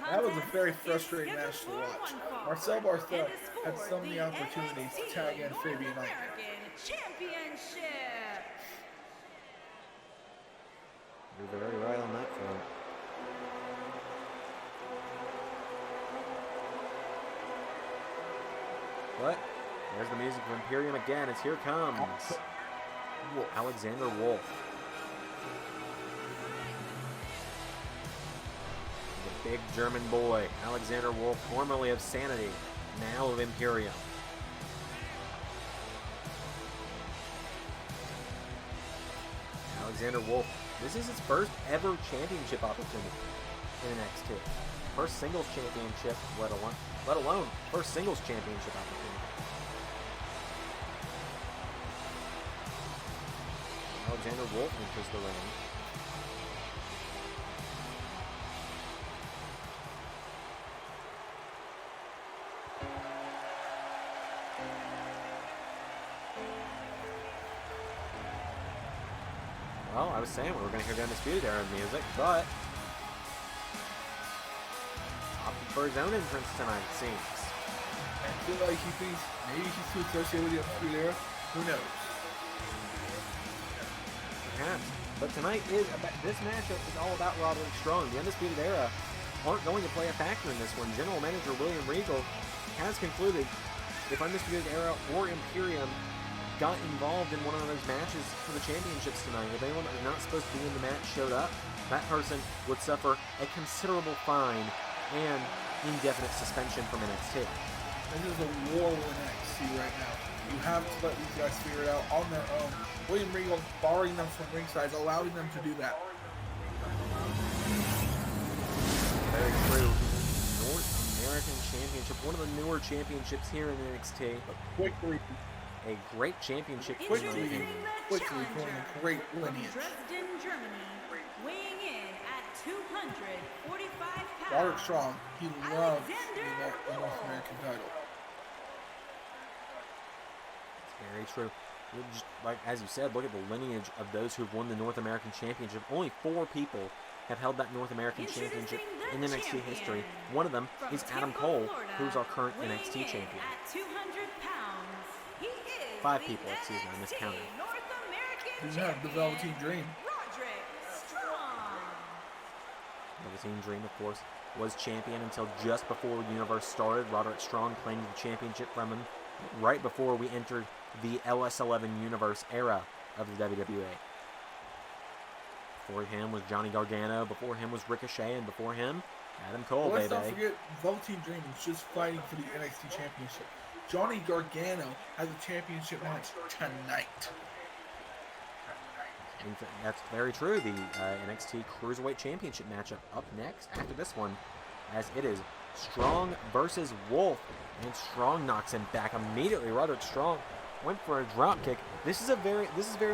That was a very frustrating match to watch. Marcel Barthel had so many opportunities to tag in Fabian Eichner. You're very right on that front. But there's the music of Imperium again as here comes Alexander Wolfe. The big German boy, Alexander Wolfe, formerly of Sanity, now of Imperium. Alexander Wolfe, this is his first ever championship opportunity in NXT. First singles championship, let alone first singles championship opportunity. Alexander Wolfe enters the ring. Well, I was saying we were going to hear the Undisputed Era music, but opted for his own entrance tonight, it seems. I feel like he thinks maybe he's too associated with the Undisputed Era. Who knows? Perhaps. But tonight this matchup is all about Roderick Strong. The Undisputed Era aren't going to play a factor in this one. General Manager William Regal has concluded if Undisputed Era or Imperium got involved in one of those matches for the championships tonight, if anyone that was not supposed to be in the match showed up, that person would suffer a considerable fine and indefinite suspension from NXT. This is a war with NXT right now. You have to let these guys figure it out on their own. William Regal barring them from ringside, allowing them to do that. Very true. North American Championship, one of the newer championships here in NXT. Quickly. A great championship. Quickly forming a great lineage. Dresden, Germany, weighing in at 245 pounds. Roderick Strong, he loves the North American title. It's very true. Just, like as you said, look at the lineage of those who've won the North American Championship. Only 4 people have held that North American Championship in NXT history. One of them is Adam Cole, who's our current NXT champion. At 200 pounds, he is 5 people, excuse me, I miscounted. North American You have the Velveteen Dream. Roderick Strong. Velveteen Dream, of course, was champion until just before Universe started. Roderick Strong claimed the championship from him right before we entered the LS11 Universe era of the WWE. Before him was Johnny Gargano, before him was Ricochet, and before him Adam Cole, Let's baby. not forget, Velveteen Dream is just fighting for the NXT Championship. Johnny Gargano has a championship match tonight. That's very true. The NXT Cruiserweight Championship matchup up next after this one, as it is Strong versus Wolfe, and Strong knocks him back immediately. Roderick Strong went for a drop kick. This is very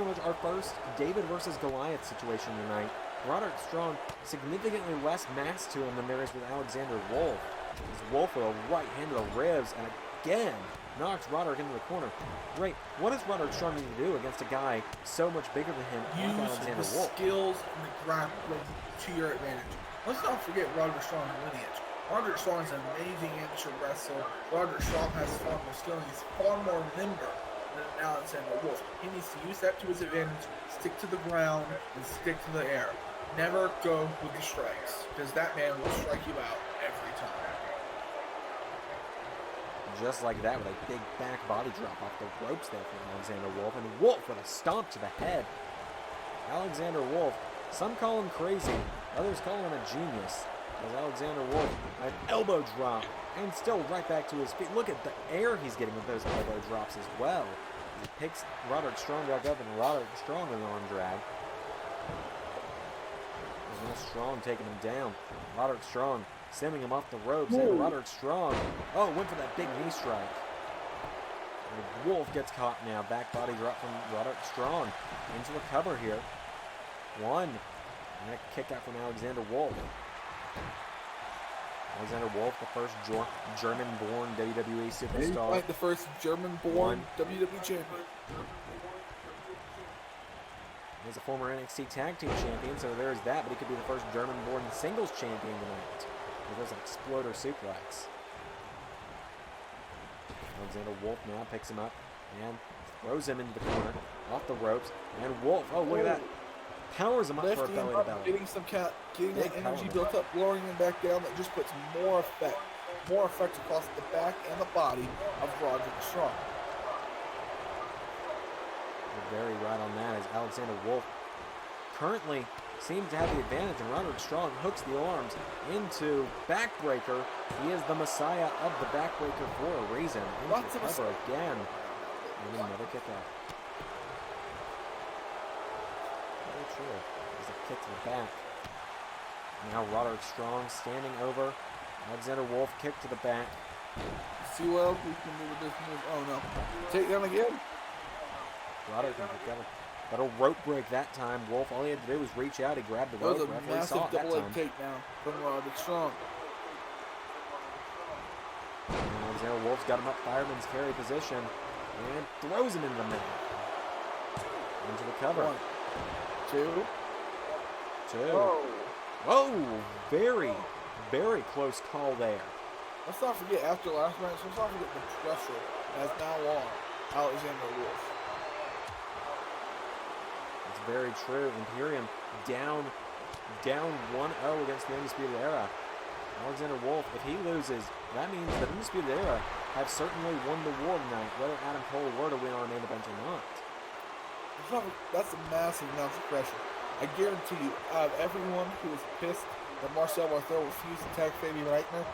much our first David versus Goliath situation tonight. Roderick Strong significantly less mass to him than there is with Alexander Wolfe. As Wolfe with a right hand to the ribs and again knocks Roderick into the corner. Great. What does Roderick Strong need to do against a guy so much bigger than him like Use Alexander the Wolfe? skills and the grappling to your advantage. Let's not forget Roderick Strong's lineage. Roderick Strong is an amazing amateur wrestler. Roderick Strong has far more skill and he's far more limber than Alexander Wolfe. He needs to use that to his advantage, stick to the ground, and stick to the air. Never go with the strikes, because that man will strike you out every time. Just like that with a big back body drop off the ropes there from Alexander Wolfe. And Wolfe with a stomp to the head. Alexander Wolfe, some call him crazy, others call him a genius. As Alexander Wolfe, an elbow drop, and still right back to his feet. Look at the air he's getting with those elbow drops as well. He picks Roderick Strong back up, and Roderick Strong with an arm drag. There's no Strong taking him down. Roderick Strong sending him off the ropes, and Roderick Strong, went for that big knee strike. And Wolfe gets caught now. Back body drop from Roderick Strong. Into a cover here. One. And a kick out from Alexander Wolfe. Alexander Wolfe, the first German-born WWE superstar. Like the first German-born WWE champion. He's a former NXT Tag Team Champion, so there's that, but he could be the first German-born singles champion tonight. There's an exploder suplex. Alexander Wolfe now picks him up and throws him into the corner, off the ropes, and Wolfe, look at that, powers him up for a belly to belly. Getting that energy built up, lowering him back down, that just puts more effect across the back and the body of Roderick Strong. You're very right on that, as Alexander Wolfe currently seems to have the advantage, and Roderick Strong hooks the arms into backbreaker. He is the messiah of the backbreaker for a reason. Into the cover again. And another kick out. Very true. There's a kick to the back. Now Roderick Strong standing over Alexander Wolfe, kick to the back. See what else we can do with this move. Oh no. Take down again. Roderick can pick up. But a rope break that time. Wolfe, all he had to do was reach out. He grabbed the rope. That was a massive double leg takedown from Roderick Strong. And Alexander Wolfe's got him up fireman's carry position and throws him into the mat. Into the cover. 1, 2. Whoa! Very, very close call there. Let's not forget, after last match, let's not forget the pressure that's now on Alexander Wolfe. It's very true. Imperium down 1-0 against the Undisputed Era. Alexander Wolfe, if he loses, that means the Undisputed Era have certainly won the war tonight, whether Adam Cole were to win our main event or not. That's a massive amount of pressure. I guarantee you, out of everyone who was pissed that Marcel Barthel refused to tag Fabi Reichner,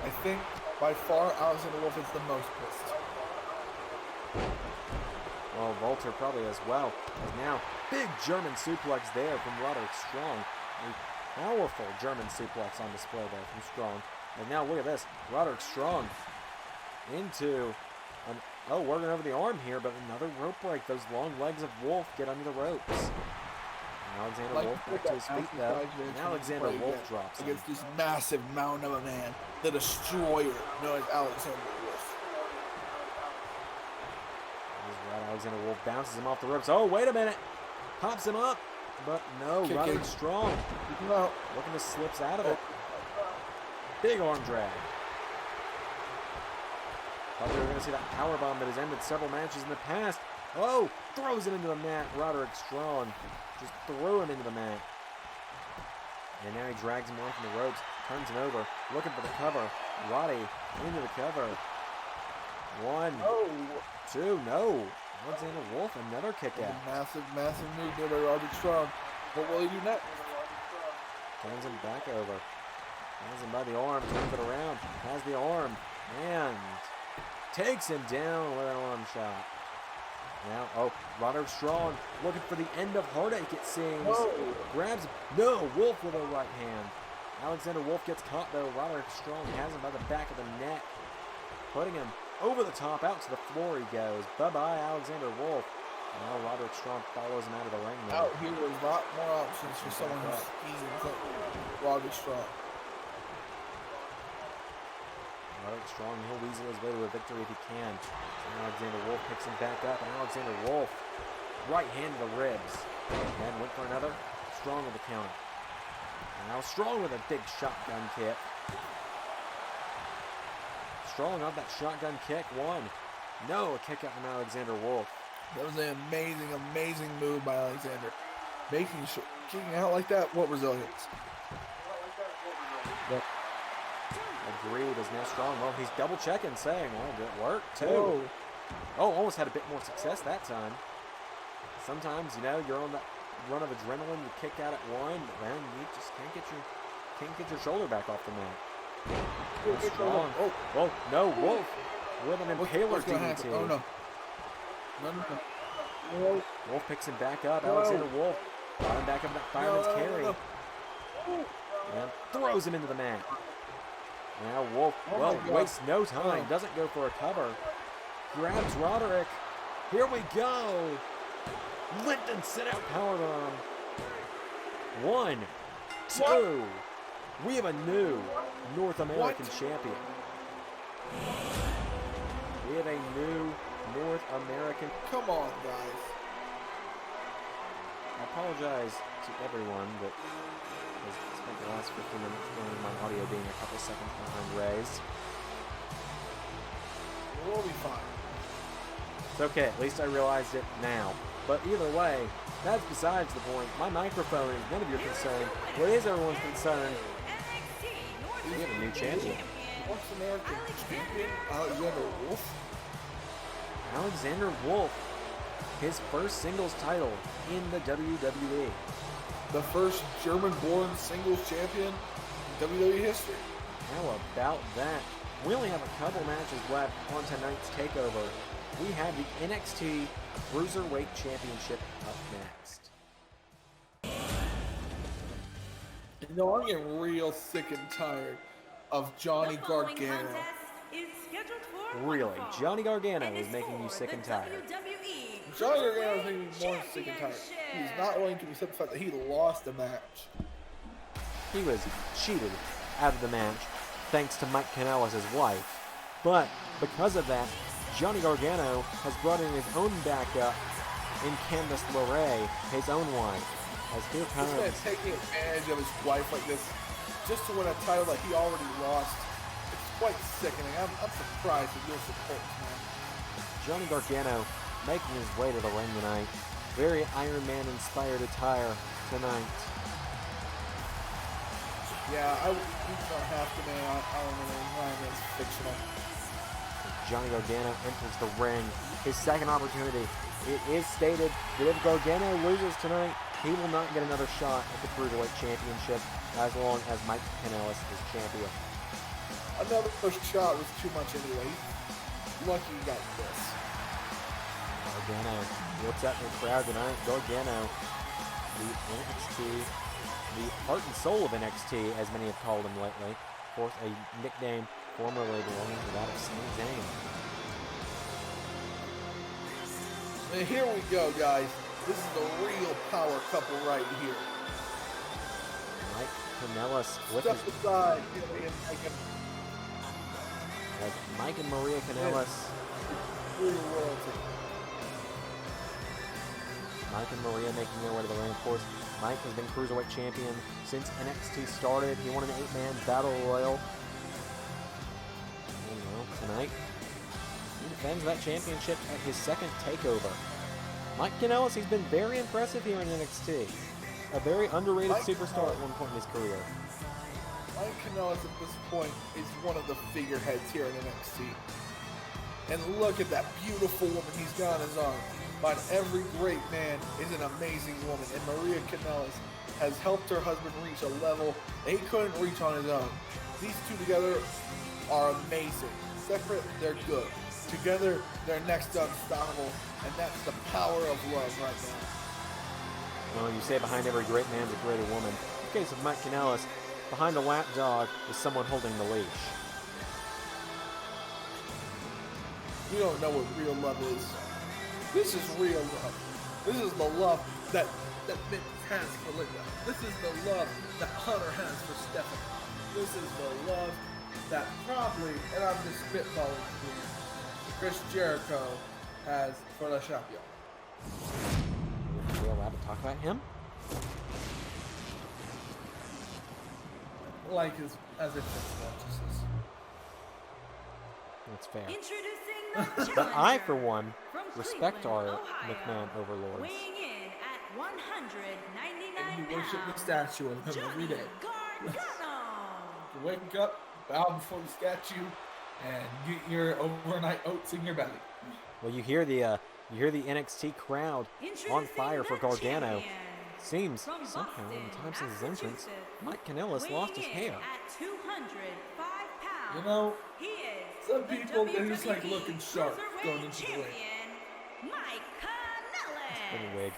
I think by far Alexander Wolfe is the most pissed. Well, Walter probably as well. And now, big German suplex there from Roderick Strong. A powerful German suplex on display there from Strong. And now look at this. Roderick Strong into an... working over the arm here, but another rope break. Those long legs of Wolfe get under the ropes. And Alexander Wolfe back to his feet though. And Alexander Wolfe drops against this massive mountain of a man, the destroyer known as Alexander Wolfe. Right, Alexander Wolfe bounces him off the ropes. Oh, wait a minute. Pops him up. But no, Roderick Strong looking to slips out of it. Big arm drag. Thought we were going to see that powerbomb that has ended several matches in the past. Oh, throws him into the mat. Roderick Strong just threw him into the mat. And now he drags him off from the ropes, turns him over, looking for the cover. Roddy into the cover. 1, 2, no. Alexander Wolfe, another kick out. Massive move there by Roderick Strong. What will he do next? Turns him back over. Has him by the arm, turns it around, has the arm, and takes him down with an arm shot. Now, oh, Roderick Strong looking for the end of Heartache, it seems. Whoa. Grabs, no, Wolfe with a right hand. Alexander Wolfe gets caught though. Roderick Strong has him by the back of the neck, putting him over the top, out to the floor he goes. Bye-bye, Alexander Wolfe. Now Roderick Strong follows him out of the ring now. Out here was a lot more options for someone who's schemes like Roderick Strong. Roderick Strong, he'll weasel his way to a victory if he can. And Alexander Wolfe picks him back up, and Alexander Wolfe, right hand to the ribs. And went for another. Strong with the counter. Now Strong with a big shotgun kick. Strong on that shotgun kick. One. No, a kick out from Alexander Wolfe. That was an amazing, amazing move by Alexander. Making sure, kicking out like that, what resilience. Yep. Agreed, is now Strong. Well, he's double checking, saying, well, did it work? Two. Whoa. Oh, almost had a bit more success that time. Sometimes, you know, you're on that run of adrenaline, you kick out at one, but then you just can't get your shoulder back off the mat. Strong. Oh, Well, no, Wolfe with an impaler what's gonna DDT. happen? Oh no. No. Wolfe picks him back up. No. Alexander Wolfe got him back up in that fireman's No. carry. And throws him into the mat. Now Wolfe, Oh well, my God. wastes no time. Oh. Doesn't go for a cover. Grabs Roderick. Here we go. Linton sit out powerbomb. 1, 2. We have a new North American champion. We have a new North American. Come on, guys. I apologize to everyone that has spent the last 15 minutes dealing my audio being a couple seconds behind Ray's. We'll be fine. It's okay, at least I realized it now. But either way, that's besides the point. My microphone is none of your concern. What is everyone's concern? We have a new champion. North American champion, Alexander Wolfe. Alexander Wolfe, his first singles title in the WWE. The first German-born singles champion in WWE history. How about that? We only have a couple matches left on tonight's Takeover. We have the NXT Cruiserweight Championship up next. You know, I'm getting real sick and tired of Johnny Gargano. Really, Johnny Gargano is making you sick and tired. Johnny Gargano is making me more sick and tired. He's not willing to accept the fact that he lost a match. He was cheated out of the match thanks to Mike Kanellis' wife. But because of that, Johnny Gargano has brought in his own backup in Candice LeRae, his own wife. As here comes... This man taking advantage of his wife like this just to win a title that he already lost. It's quite sickening. I'm surprised at your support, man. Johnny Gargano making his way to the ring tonight. Very Iron Man inspired attire tonight. Yeah, we don't have to, man. Iron Man is fictional. Johnny Gargano enters the ring. His second opportunity. It is stated that if Gargano loses tonight, he will not get another shot at the Cruiserweight Championship as long as Mike Kanellis is champion. Another first shot was too much anyway. Lucky you got this. Gargano looks at the crowd tonight. Gargano, the NXT, the heart and soul of NXT, as many have called him lately. Of course, a nickname formerly belonging to that of Sami Zayn. And here we go, guys. This is the real power couple right here. Mike Kanellis with Step his... aside. As Mike and Maria Kanellis... Real royalty. Mike and Maria making their way to the ring. Of course, Mike has been Cruiserweight Champion since NXT started. He won an 8-man Battle Royal. And, well, tonight, he defends that championship at his second Takeover. Mike Kanellis, he's been very impressive here in NXT. A very underrated superstar at one point in his career. Mike Kanellis at this point is one of the figureheads here in NXT. And look at that beautiful woman he's got on his arm. But every great man is an amazing woman. And Maria Kanellis has helped her husband reach a level that he couldn't reach on his own. These two together are amazing. Separate, they're good. Together, they're next to unstoppable, and that's the power of love right now. Well, you say behind every great man's a greater woman. In the case of Mike Kanellis, behind the lap dog is someone holding the leash. You don't know what real love is. This is real love. This is the love that Vince has for Linda. This is the love that Hunter has for Stephanie. This is the love that probably, and I'm just spitballing here, Chris Jericho has for the champion. Are we allowed to talk about him? Like as if it's watches this. That's fair. Introducing the challenger. But I, for one, from respect Cleveland, our Ohio, McMahon overlords. weighing in at 199 And you worship the pounds, statue of him every Johnny day. Gargano. You wake up, bow before the statue, and get your overnight oats in your belly. Well, you hear the NXT crowd on fire for Introducing the Gargano. champion Seems from somehow in the Boston, time since his entrance, Massachusetts, Mike Kanellis lost his weighing in hair. at 205 pounds. You know, He is some the people, they just like WWE looking sharp Cruiserweight going into the ring. champion, Mike Kanellis. In a wig.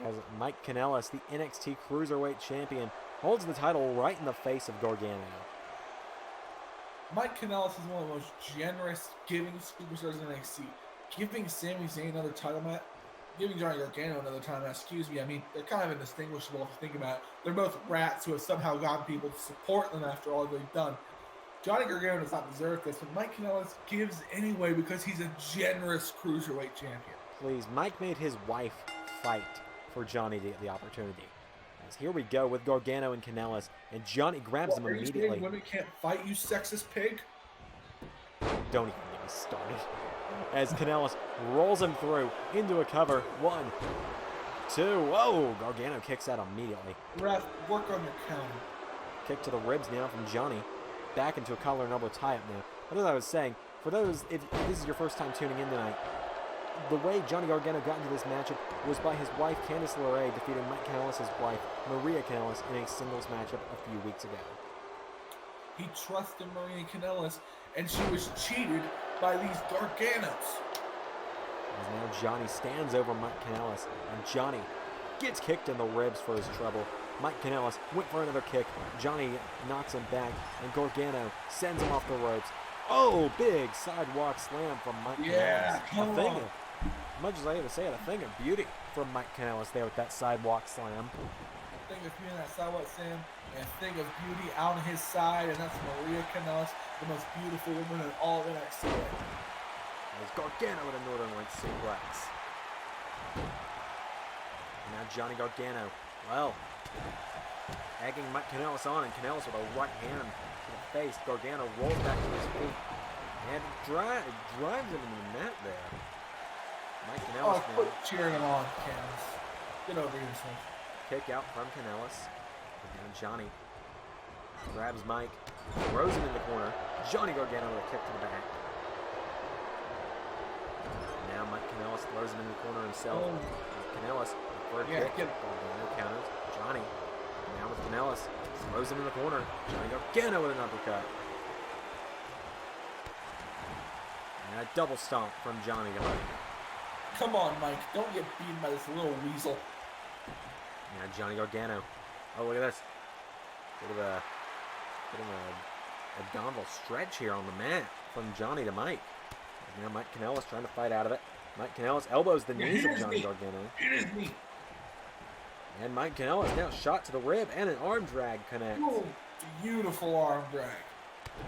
As Mike Kanellis, the NXT Cruiserweight champion, holds the title right in the face of Gargano. Mike Kanellis is one of the most generous giving superstars in NXT. Giving Sami Zayn another title match, giving Johnny Gargano another title match, excuse me, I mean, they're kind of indistinguishable if you think about it. They're both rats who have somehow gotten people to support them after all they've done. Johnny Gargano does not deserve this, but Mike Kanellis gives anyway because he's a generous Cruiserweight champion. Please, Mike made his wife fight for Johnny to get the opportunity. As here we go with Gargano and Kanellis, and Johnny grabs him Are you immediately. saying women can't fight, you sexist pig? Don't even get me started. As Kanellis rolls him through into a cover. 1, 2. Whoa! Gargano kicks out immediately. Ref, work on your counter. Kick to the ribs now from Johnny. Back into a collar and elbow tie-up now. But as I was saying, for those, if this is your first time tuning in tonight, the way Johnny Gargano got into this matchup was by his wife, Candice LeRae, defeating Mike Kanellis' wife, Maria Kanellis, in a singles matchup a few weeks ago. He trusted Maria Kanellis, and she was cheated by these Garganos. As now Johnny stands over Mike Kanellis, and Johnny gets kicked in the ribs for his trouble. Mike Kanellis went for another kick. Johnny knocks him back, and Gargano sends him off the ropes. Oh, big sidewalk slam from Mike Yeah, Kanellis. come A thing on. of, much as I hate to say it, a thing of beauty from Mike Kanellis there with that sidewalk slam. Thing of beauty, that sidewalk Sam, and a thing of beauty out on his side, and that's Maria Kanellis, the most beautiful woman in all of NXT. There's Gargano with a Northern Light suplex. And now Johnny Gargano, well, egging Mike Kanellis on, and Kanellis with a right hand to the face. Gargano rolls back to his feet and drives him into the mat there. Mike Oh, Kanellis now, quit cheering him on, Canellis. Get over yourself. kick out from Kanellis. And now Johnny grabs Mike, throws him in the corner. Johnny Gargano with a kick to the back. Now Mike Kanellis throws him in the corner himself. Oh. Kanellis for a Yeah, kick. get- Gargano counters. Johnny now with Kanellis throws him in the corner. Johnny Gargano with an uppercut. And a double stomp from Johnny to Mike. Come on, Mike. Don't get beaten by this little weasel. Now Johnny Gargano. Oh, look at this. Bit of a abdominal stretch here on the mat from Johnny to Mike. And now Mike Kanellis trying to fight out of it. Mike Kanellis elbows the knees of Johnny Gargano. It is me. And Mike Kanellis now shot to the rib and an arm drag connect. Oh, beautiful arm drag.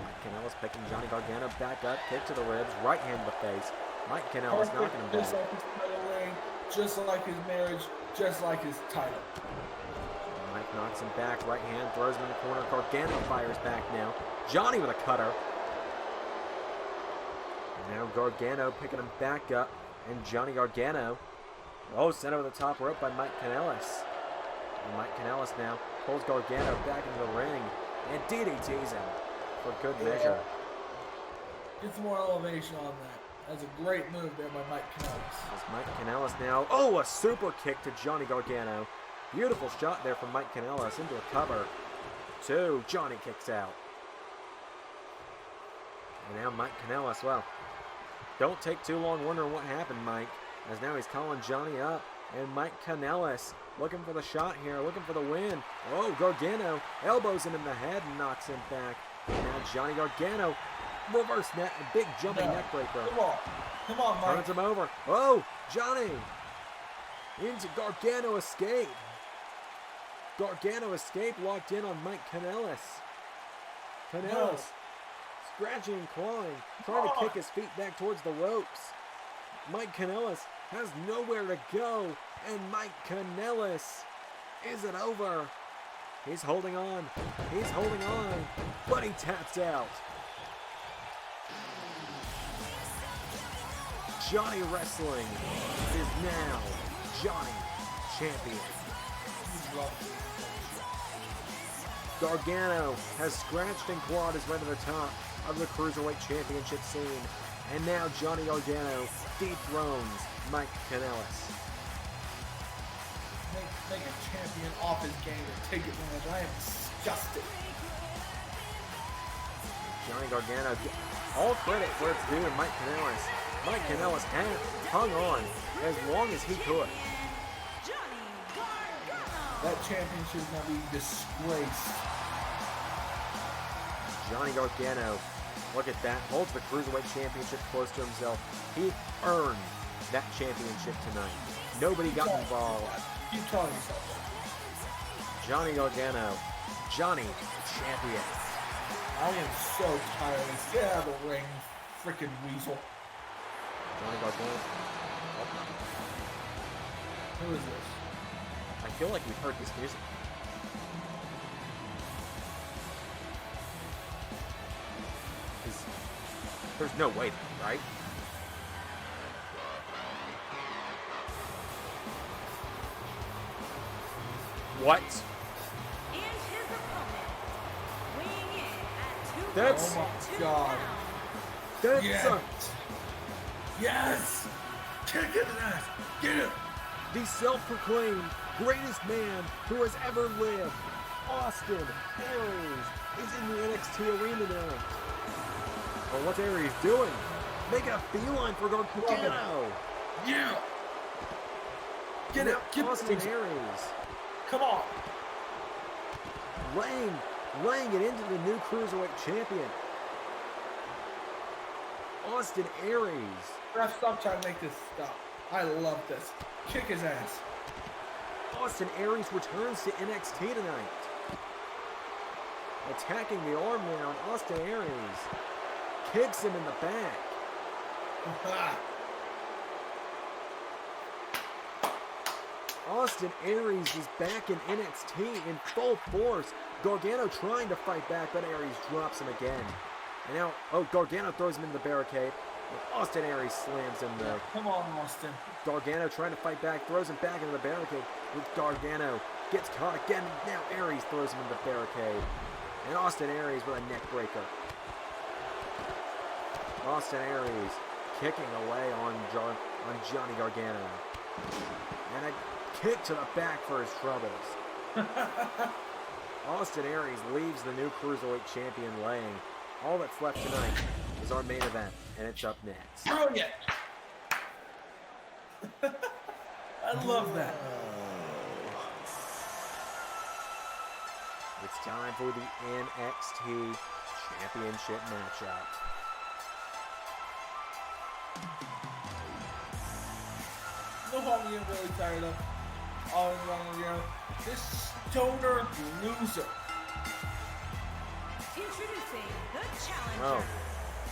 Mike Kanellis picking Johnny Gargano back up, kick to the ribs, right hand to the face. Mike Kanellis Perfect, knocking him just back. like his title reign, just like his marriage, just like his title. Mike knocks him back, right hand, throws him in the corner. Gargano fires back now. Johnny with a cutter. And now Gargano picking him back up. And Johnny Gargano, sent over the top rope by Mike Kanellis. And Mike Kanellis now pulls Gargano back into the ring and DDTs him for good measure. Get some more elevation on that. That's a great move there by Mike Kanellis. As Mike Kanellis now, a super kick to Johnny Gargano. Beautiful shot there from Mike Kanellis into a cover. 2, Johnny kicks out. And now Mike Kanellis, well, don't take too long wondering what happened, Mike, as now he's calling Johnny up. And Mike Kanellis looking for the shot here, looking for the win. Oh, Gargano elbows him in the head and knocks him back. And now Johnny Gargano, reverse net, a big jumping neck breaker. Come on, Mike. Turns him over. Oh, Johnny into Gargano escape. Gargano escape locked in on Mike Kanellis. Kanellis scratching and clawing, trying to kick his feet back towards the ropes. Mike Kanellis has nowhere to go, and Mike Kanellis, is it over? He's holding on, but he taps out. Johnny Wrestling is now Johnny Champion. Gargano has scratched and clawed his way to the top of the Cruiserweight Championship scene. And now Johnny Gargano dethrones Mike Kanellis. Make a champion off his game and take advantage. I am disgusted. Johnny Gargano, all credit where it's due to Mike Kanellis. Mike Kanellis hung on as long as he could. That championship is going to be disgraced. Johnny Gargano, look at that, holds the Cruiserweight Championship close to himself. He earned that championship tonight. Nobody got involved. Keep telling yourself that. Johnny Gargano, Johnny Champion. I am so tired of this. Get out of the ring, freaking weasel. Johnny Gargano. Who is this? I feel like we've heard this music. There's no way, right? What? And his opponent, weighing in at 2 That's- Oh my God. That's Yes! Kick it in the ass! Get it! the self-proclaimed greatest man who has ever lived. Austin Aries is in the NXT arena now. Well, what's Aries doing? Making a beeline for Gargano. Yeah! Get it! Get Austin it! Aries Come on! laying it into the new Cruiserweight champion. Austin Aries. Ref, stop trying to make this stop. I love this. Kick his ass. Austin Aries returns to NXT tonight. Attacking the arm now, and Austin Aries kicks him in the back. Austin Aries is back in NXT in full force. Gargano trying to fight back, but Aries drops him again. And now, Gargano throws him in the barricade. Austin Aries slams him though. Come on, Austin. Gargano trying to fight back, throws him back into the barricade. Gargano gets caught again. Now Aries throws him in the barricade. And Austin Aries with a neck breaker. Austin Aries kicking away on Johnny Gargano. And a kick to the back for his troubles. Austin Aries leaves the new Cruiserweight champion laying. All that's left tonight is our main event, and it's up next. Brilliant! I love that. It's time for the NXT Championship matchup. You know what I'm getting really tired of? All around, this stoner loser. Introducing the challenger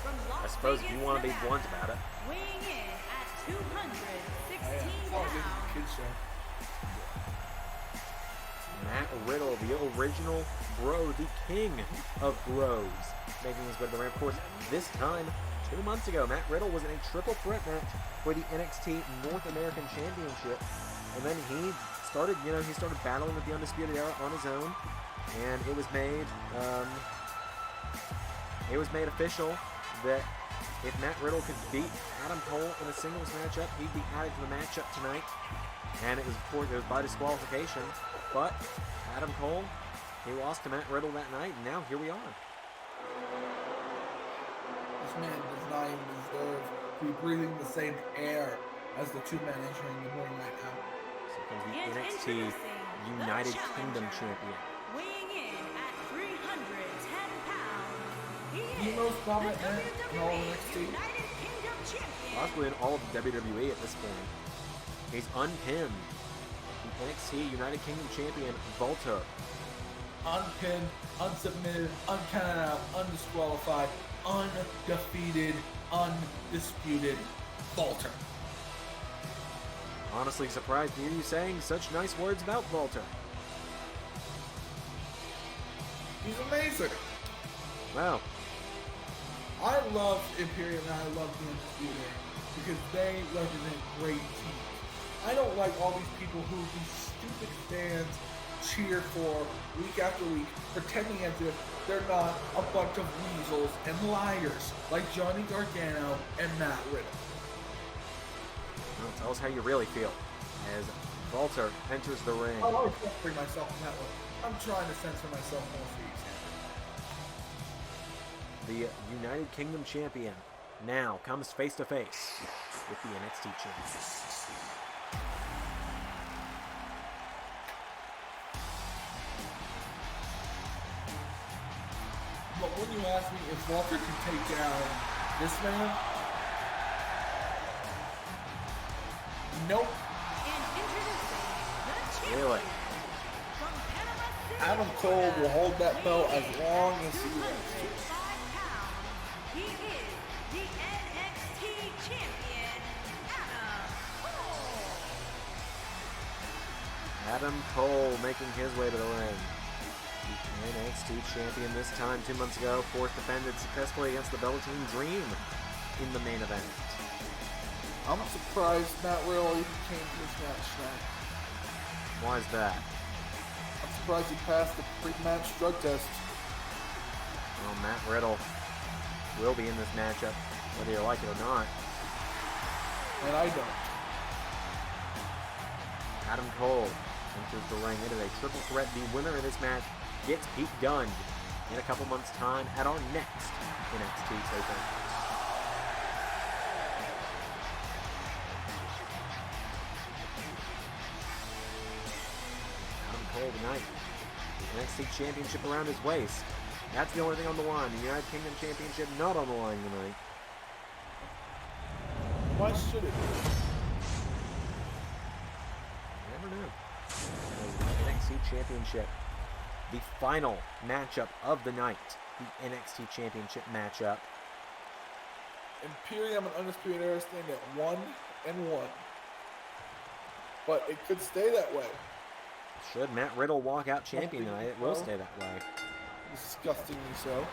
from Las I suppose if Vegas, you want to be Nevada, blunt about it. weighing in at 216 Oh, this is a pounds. kid show. Matt Riddle, the original bro, the king of bros, making his way to the ring. Of course, this time, 2 months ago, Matt Riddle was in a triple threat match for the NXT North American Championship. And then he started battling with the Undisputed Era on his own. And it was made official that If Matt Riddle could beat Adam Cole in a singles matchup, he'd be added to the matchup tonight. And it was by disqualification. But Adam Cole, he lost to Matt Riddle that night, and now here we are. This man does not even deserve to be breathing the same air as the two men entering the ring right now. So comes the And NXT introducing United the Kingdom challenger, champion. weighing in at 310 pounds, he The is most dominant the man in all of WWE NXT. United Kingdom champion. Possibly in all of the WWE at this point. He's unpinned. The NXT United Kingdom champion, Walter. Unpinned, unsubmitted, uncounted out, undisqualified, undefeated, undisputed Walter. Honestly surprised to hear you saying such nice words about Walter. He's amazing. Wow. I love Imperium and I love the Undisputed because they represent great teams. I don't like all these people who these stupid fans cheer for week after week, pretending as if they're not a bunch of weasels and liars like Johnny Gargano and Matt Riddle. Well, tell us how you really feel as Walter enters the ring. I'm always censoring myself in that one. I'm trying to censor myself more for you, Sam. The United Kingdom champion now comes face to face with the NXT champion. But when you ask me if Walter can take down this man, nope. And introducing the champion Really? from Panama City, Adam Cole will hold that belt as long as he wants to. 205 pounds. He is the NXT champion, Adam Cole. Adam Cole making his way to the ring. The NXT champion this time 2 months ago, fourth defended successfully against the Velveteen Dream in the main event. I'm surprised Matt Riddle even came to this match tonight. Why is that? I'm surprised he passed the pre-match drug test. Well, Matt Riddle will be in this matchup, whether you like it or not. And I don't. Adam Cole enters the ring. It is a triple threat. The winner of this match gets Pete Dunne in a couple months' time at our next NXT Takeover. Adam Cole tonight. The NXT Championship around his waist. That's the only thing on the line. The United Kingdom Championship not on the line tonight. Why should it be? You never know. The NXT Championship. The final matchup of the night. The NXT Championship matchup. Imperium and Undisputed Era stand at 1-1. But it could stay that way. Should Matt Riddle walk out champion tonight, it will stay that way. Disgustingly so.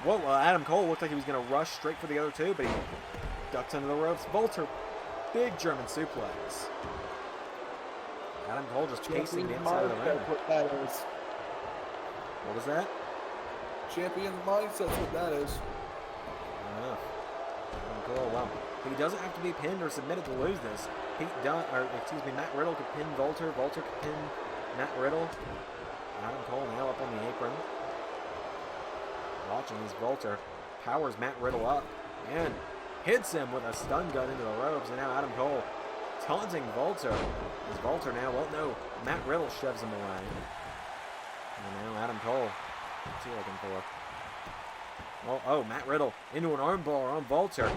Well, Adam Cole looked like he was going to rush straight for the other two, but he ducked under the ropes. Walter, big German suplex. Adam Cole just pacing the inside of the ring. That's what that is. What was that? Champion's mindset's what that is. I don't know. Adam Cole, well, he doesn't have to be pinned or submitted to lose this. Matt Riddle could pin Walter. Walter could pin Matt Riddle. Adam Cole now up on the apron. Watching as Walter powers Matt Riddle up and hits him with a stun gun into the ropes. And now Adam Cole taunting Walter. As Walter now, well, no, Matt Riddle shoves him away. And now Adam Cole, what's he looking for? Oh, Matt Riddle into an armbar on Walter.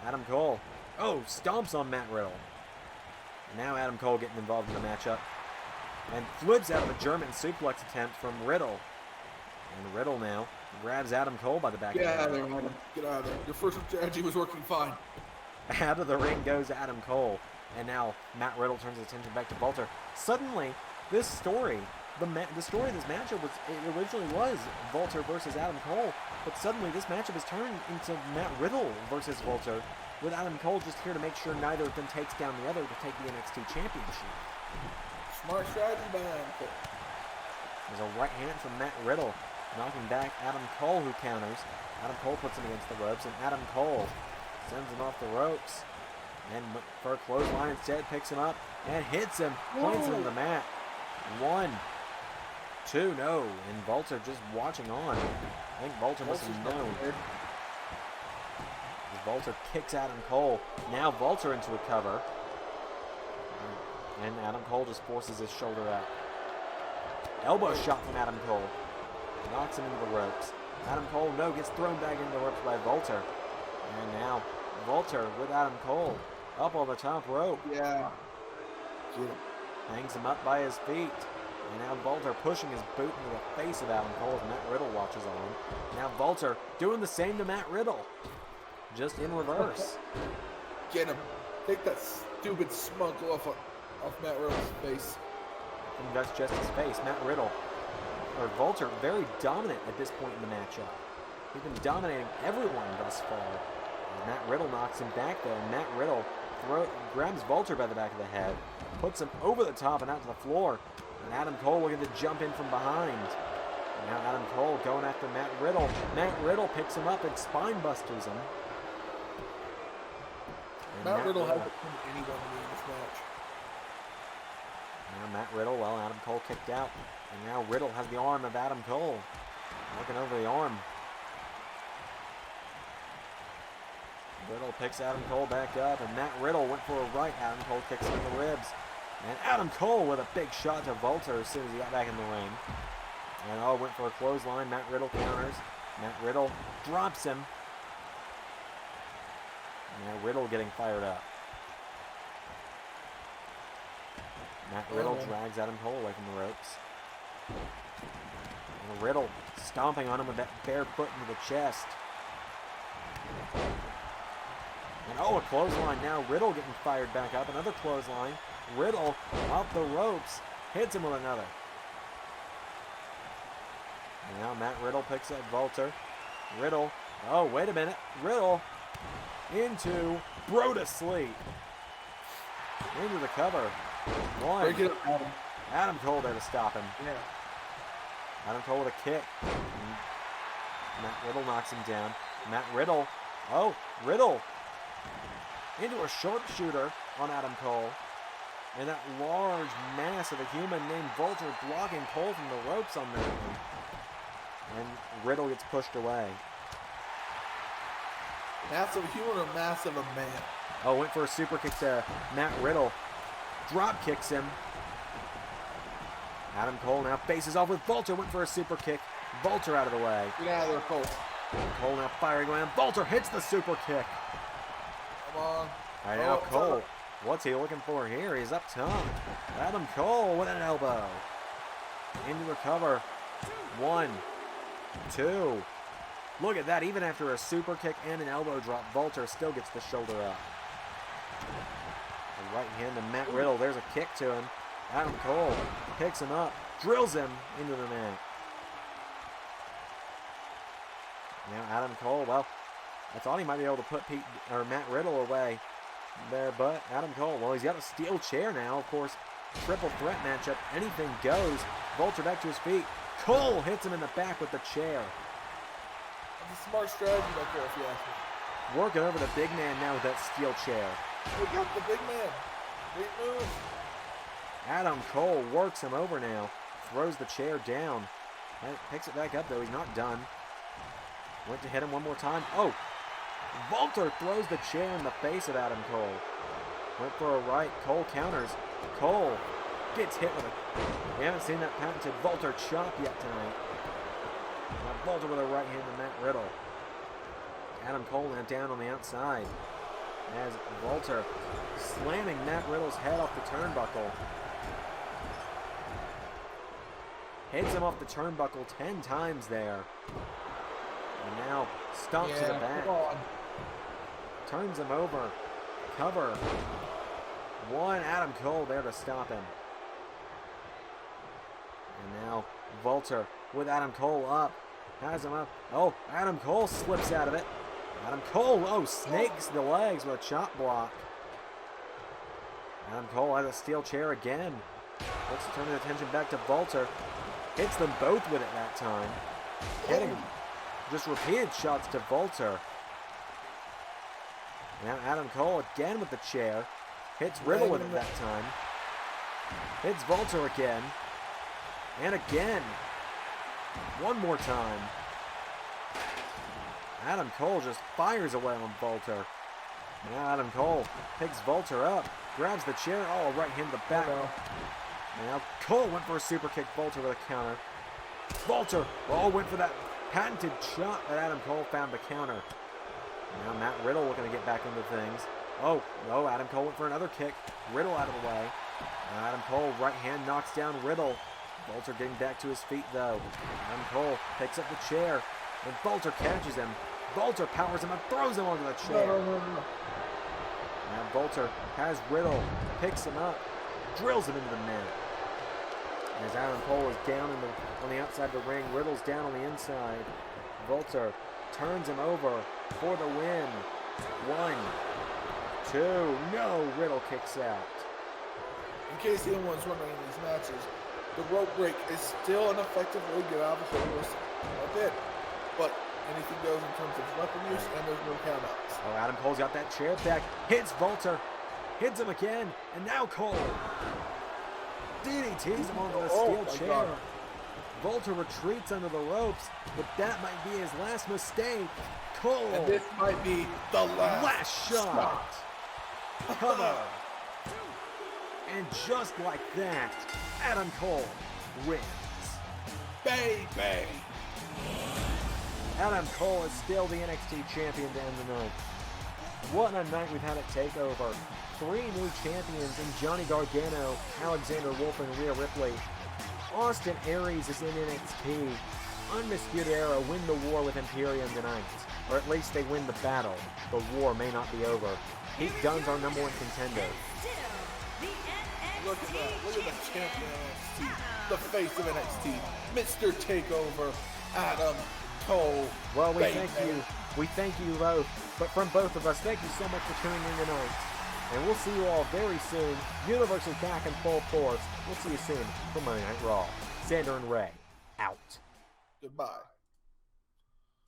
Adam Cole, stomps on Matt Riddle. Now Adam Cole getting involved in the matchup. And flips out of a German suplex attempt from Riddle. And Riddle now grabs Adam Cole by the back of the head. Get out of there, Adam. Get out of there. Your first strategy was working fine. Out of the ring goes Adam Cole. And now Matt Riddle turns his attention back to Walter. Suddenly, this story, the story of this matchup originally was Walter versus Adam Cole. But suddenly this matchup has turned into Matt Riddle versus Walter, with Adam Cole just here to make sure neither of them takes down the other to take the NXT Championship. Smart strategy by Adam Cole. There's a right hand from Matt Riddle. knocking back Adam Cole, who counters. Adam Cole puts him against the ropes, and Adam Cole sends him off the ropes. And for a clothesline instead, picks him up and hits him, points him to the mat. 1, 2, no. And Walter just watching on. I think Walter must have known. Walter kicks Adam Cole. Now Walter into a cover. And Adam Cole just forces his shoulder out. Elbow shot from Adam Cole. Knocks him into the ropes. Adam Cole, no, gets thrown back into the ropes by Walter. And now Walter with Adam Cole up on the top rope. Yeah. Hangs him up by his feet. And now Walter pushing his boot into the face of Adam Cole as Matt Riddle watches on. Now Walter doing the same to Matt Riddle. Just in reverse. Get him. Take that stupid smug off Matt Riddle's face. I think that's just his face. Matt Riddle, or Walter, very dominant at this point in the matchup. He's been dominating everyone thus far. And Matt Riddle knocks him back though. And Matt Riddle grabs Walter by the back of the head, puts him over the top and out to the floor. And Adam Cole looking to jump in from behind. And now Adam Cole going after Matt Riddle. Matt Riddle picks him up and spine busters him. And Matt Riddle hasn't put anyone in this match. Now Matt Riddle, well, Adam Cole kicked out. And now Riddle has the arm of Adam Cole. Looking over the arm. Riddle picks Adam Cole back up, and Matt Riddle went for a right. Adam Cole kicks him in the ribs. And Adam Cole with a big shot to Walter as soon as he got back in the ring. And went for a clothesline. Matt Riddle counters. Matt Riddle drops him. Now Riddle getting fired up. Matt Riddle drags Adam Cole away from the ropes. And Riddle stomping on him with that bare foot into the chest. And a clothesline now. Riddle getting fired back up. Another clothesline. Riddle off the ropes. Hits him with another. And now Matt Riddle picks up Walter. Riddle. Oh, wait a minute. Riddle into Bro to sleep. Into the cover. One. Break it up, Adam. Adam Cole there to stop him. Yeah. Adam Cole with a kick. Matt Riddle knocks him down. Matt Riddle. Oh, Riddle. Into a sharpshooter on Adam Cole. And that large mass of a human named Walter blocking Cole from the ropes on that one. And Riddle gets pushed away. Massive human or massive a man? Oh, went for a super kick to Matt Riddle. Drop kicks him. Adam Cole now faces off with Walter. Went for a super kick. Walter out of the way. Get out of there, Cole. Cole now firing away. Walter hits the super kick. Come on. All right, now Cole. What's he looking for here? He's up top. Adam Cole with an elbow. Into a cover. 1, 2. Look at that. Even after a super kick and an elbow drop, Walter still gets the shoulder up. The right hand to Matt Riddle. There's a kick to him. Adam Cole picks him up, drills him into the mat. Now Adam Cole, well, I thought he might be able to put Matt Riddle away there, but Adam Cole, well, he's got a steel chair now. Of course, triple threat matchup. Anything goes. Walter back to his feet. Cole hits him in the back with the chair. That's a smart strategy by Cole, if you ask me. Working over the big man now with that steel chair. We got the big man. Great move. Adam Cole works him over now. Throws the chair down. Picks it back up, though. He's not done. Went to hit him one more time. Oh! Walter throws the chair in the face of Adam Cole. Went for a right. Cole counters. Cole gets hit with a... We haven't seen that patented Walter chop yet tonight. Now Walter with a right hand to Matt Riddle. Adam Cole now down on the outside. As Walter slamming Matt Riddle's head off the turnbuckle. Hits him off the turnbuckle 10 times there. And now stomps to the back. Turns him over. Cover. 1. Adam Cole there to stop him. And now Walter with Adam Cole up. Has him up. Oh, Adam Cole slips out of it. Adam Cole, snakes the legs with a chop block. Adam Cole has a steel chair again. Let's turn his attention back to Walter. Hits them both with it that time. Hitting just repeated shots to Volter. Now Adam Cole again with the chair. Hits Riddle with it that time. Hits Volter again. And again. One more time. Adam Cole just fires away on Volter. Now Adam Cole picks Volter up. Grabs the chair. Oh, right hand to the back. Now Cole went for a super kick. Volter with a counter. Volter went for that patented shot, but Adam Cole found the counter. Now Matt Riddle looking to get back into things. Oh, no, Adam Cole went for another kick. Riddle out of the way. Now Adam Cole, right hand knocks down Riddle. Volter getting back to his feet, though. Adam Cole picks up the chair, and Volter catches him. Volter powers him and throws him onto the chair. Now Volter has Riddle, picks him up, drills him into the mat. As Adam Cole is down on the outside of the ring, Riddle's down on the inside. Volter turns him over for the win. 1, 2, no, Riddle kicks out. In case anyone's wondering in these matches, the rope break is still an effective way to get out of the shoulders. That's it. But anything goes in terms of weapon use, and there's no countouts. Oh, Adam Cole's got that chair back. Hits Volter. Hits him again. And now Cole DDTs him onto the steel chair. God. Volter retreats under the ropes, but that might be his last mistake. Cole. And this might be the last shot. Cover. And just like that, Adam Cole wins. Baby. Adam Cole is still the NXT champion to end the night. What a night we've had at TakeOver. 3 new champions in Johnny Gargano, Alexander Wolfe, and Rhea Ripley. Austin Aries is in NXT. Undisputed Era win the war with Imperium tonight. Or at least they win the battle. The war may not be over. Pete Dunne's our #1 contender. Look at that. Look at the champion of NXT. The face of NXT. Mr. Takeover, Adam Cole. Well, we thank you. We thank you both. But from both of us, thank you so much for tuning in tonight. And we'll see you all very soon. Universe is back in full force. We'll see you soon for Monday Night Raw. Sander and Ray, out. Goodbye.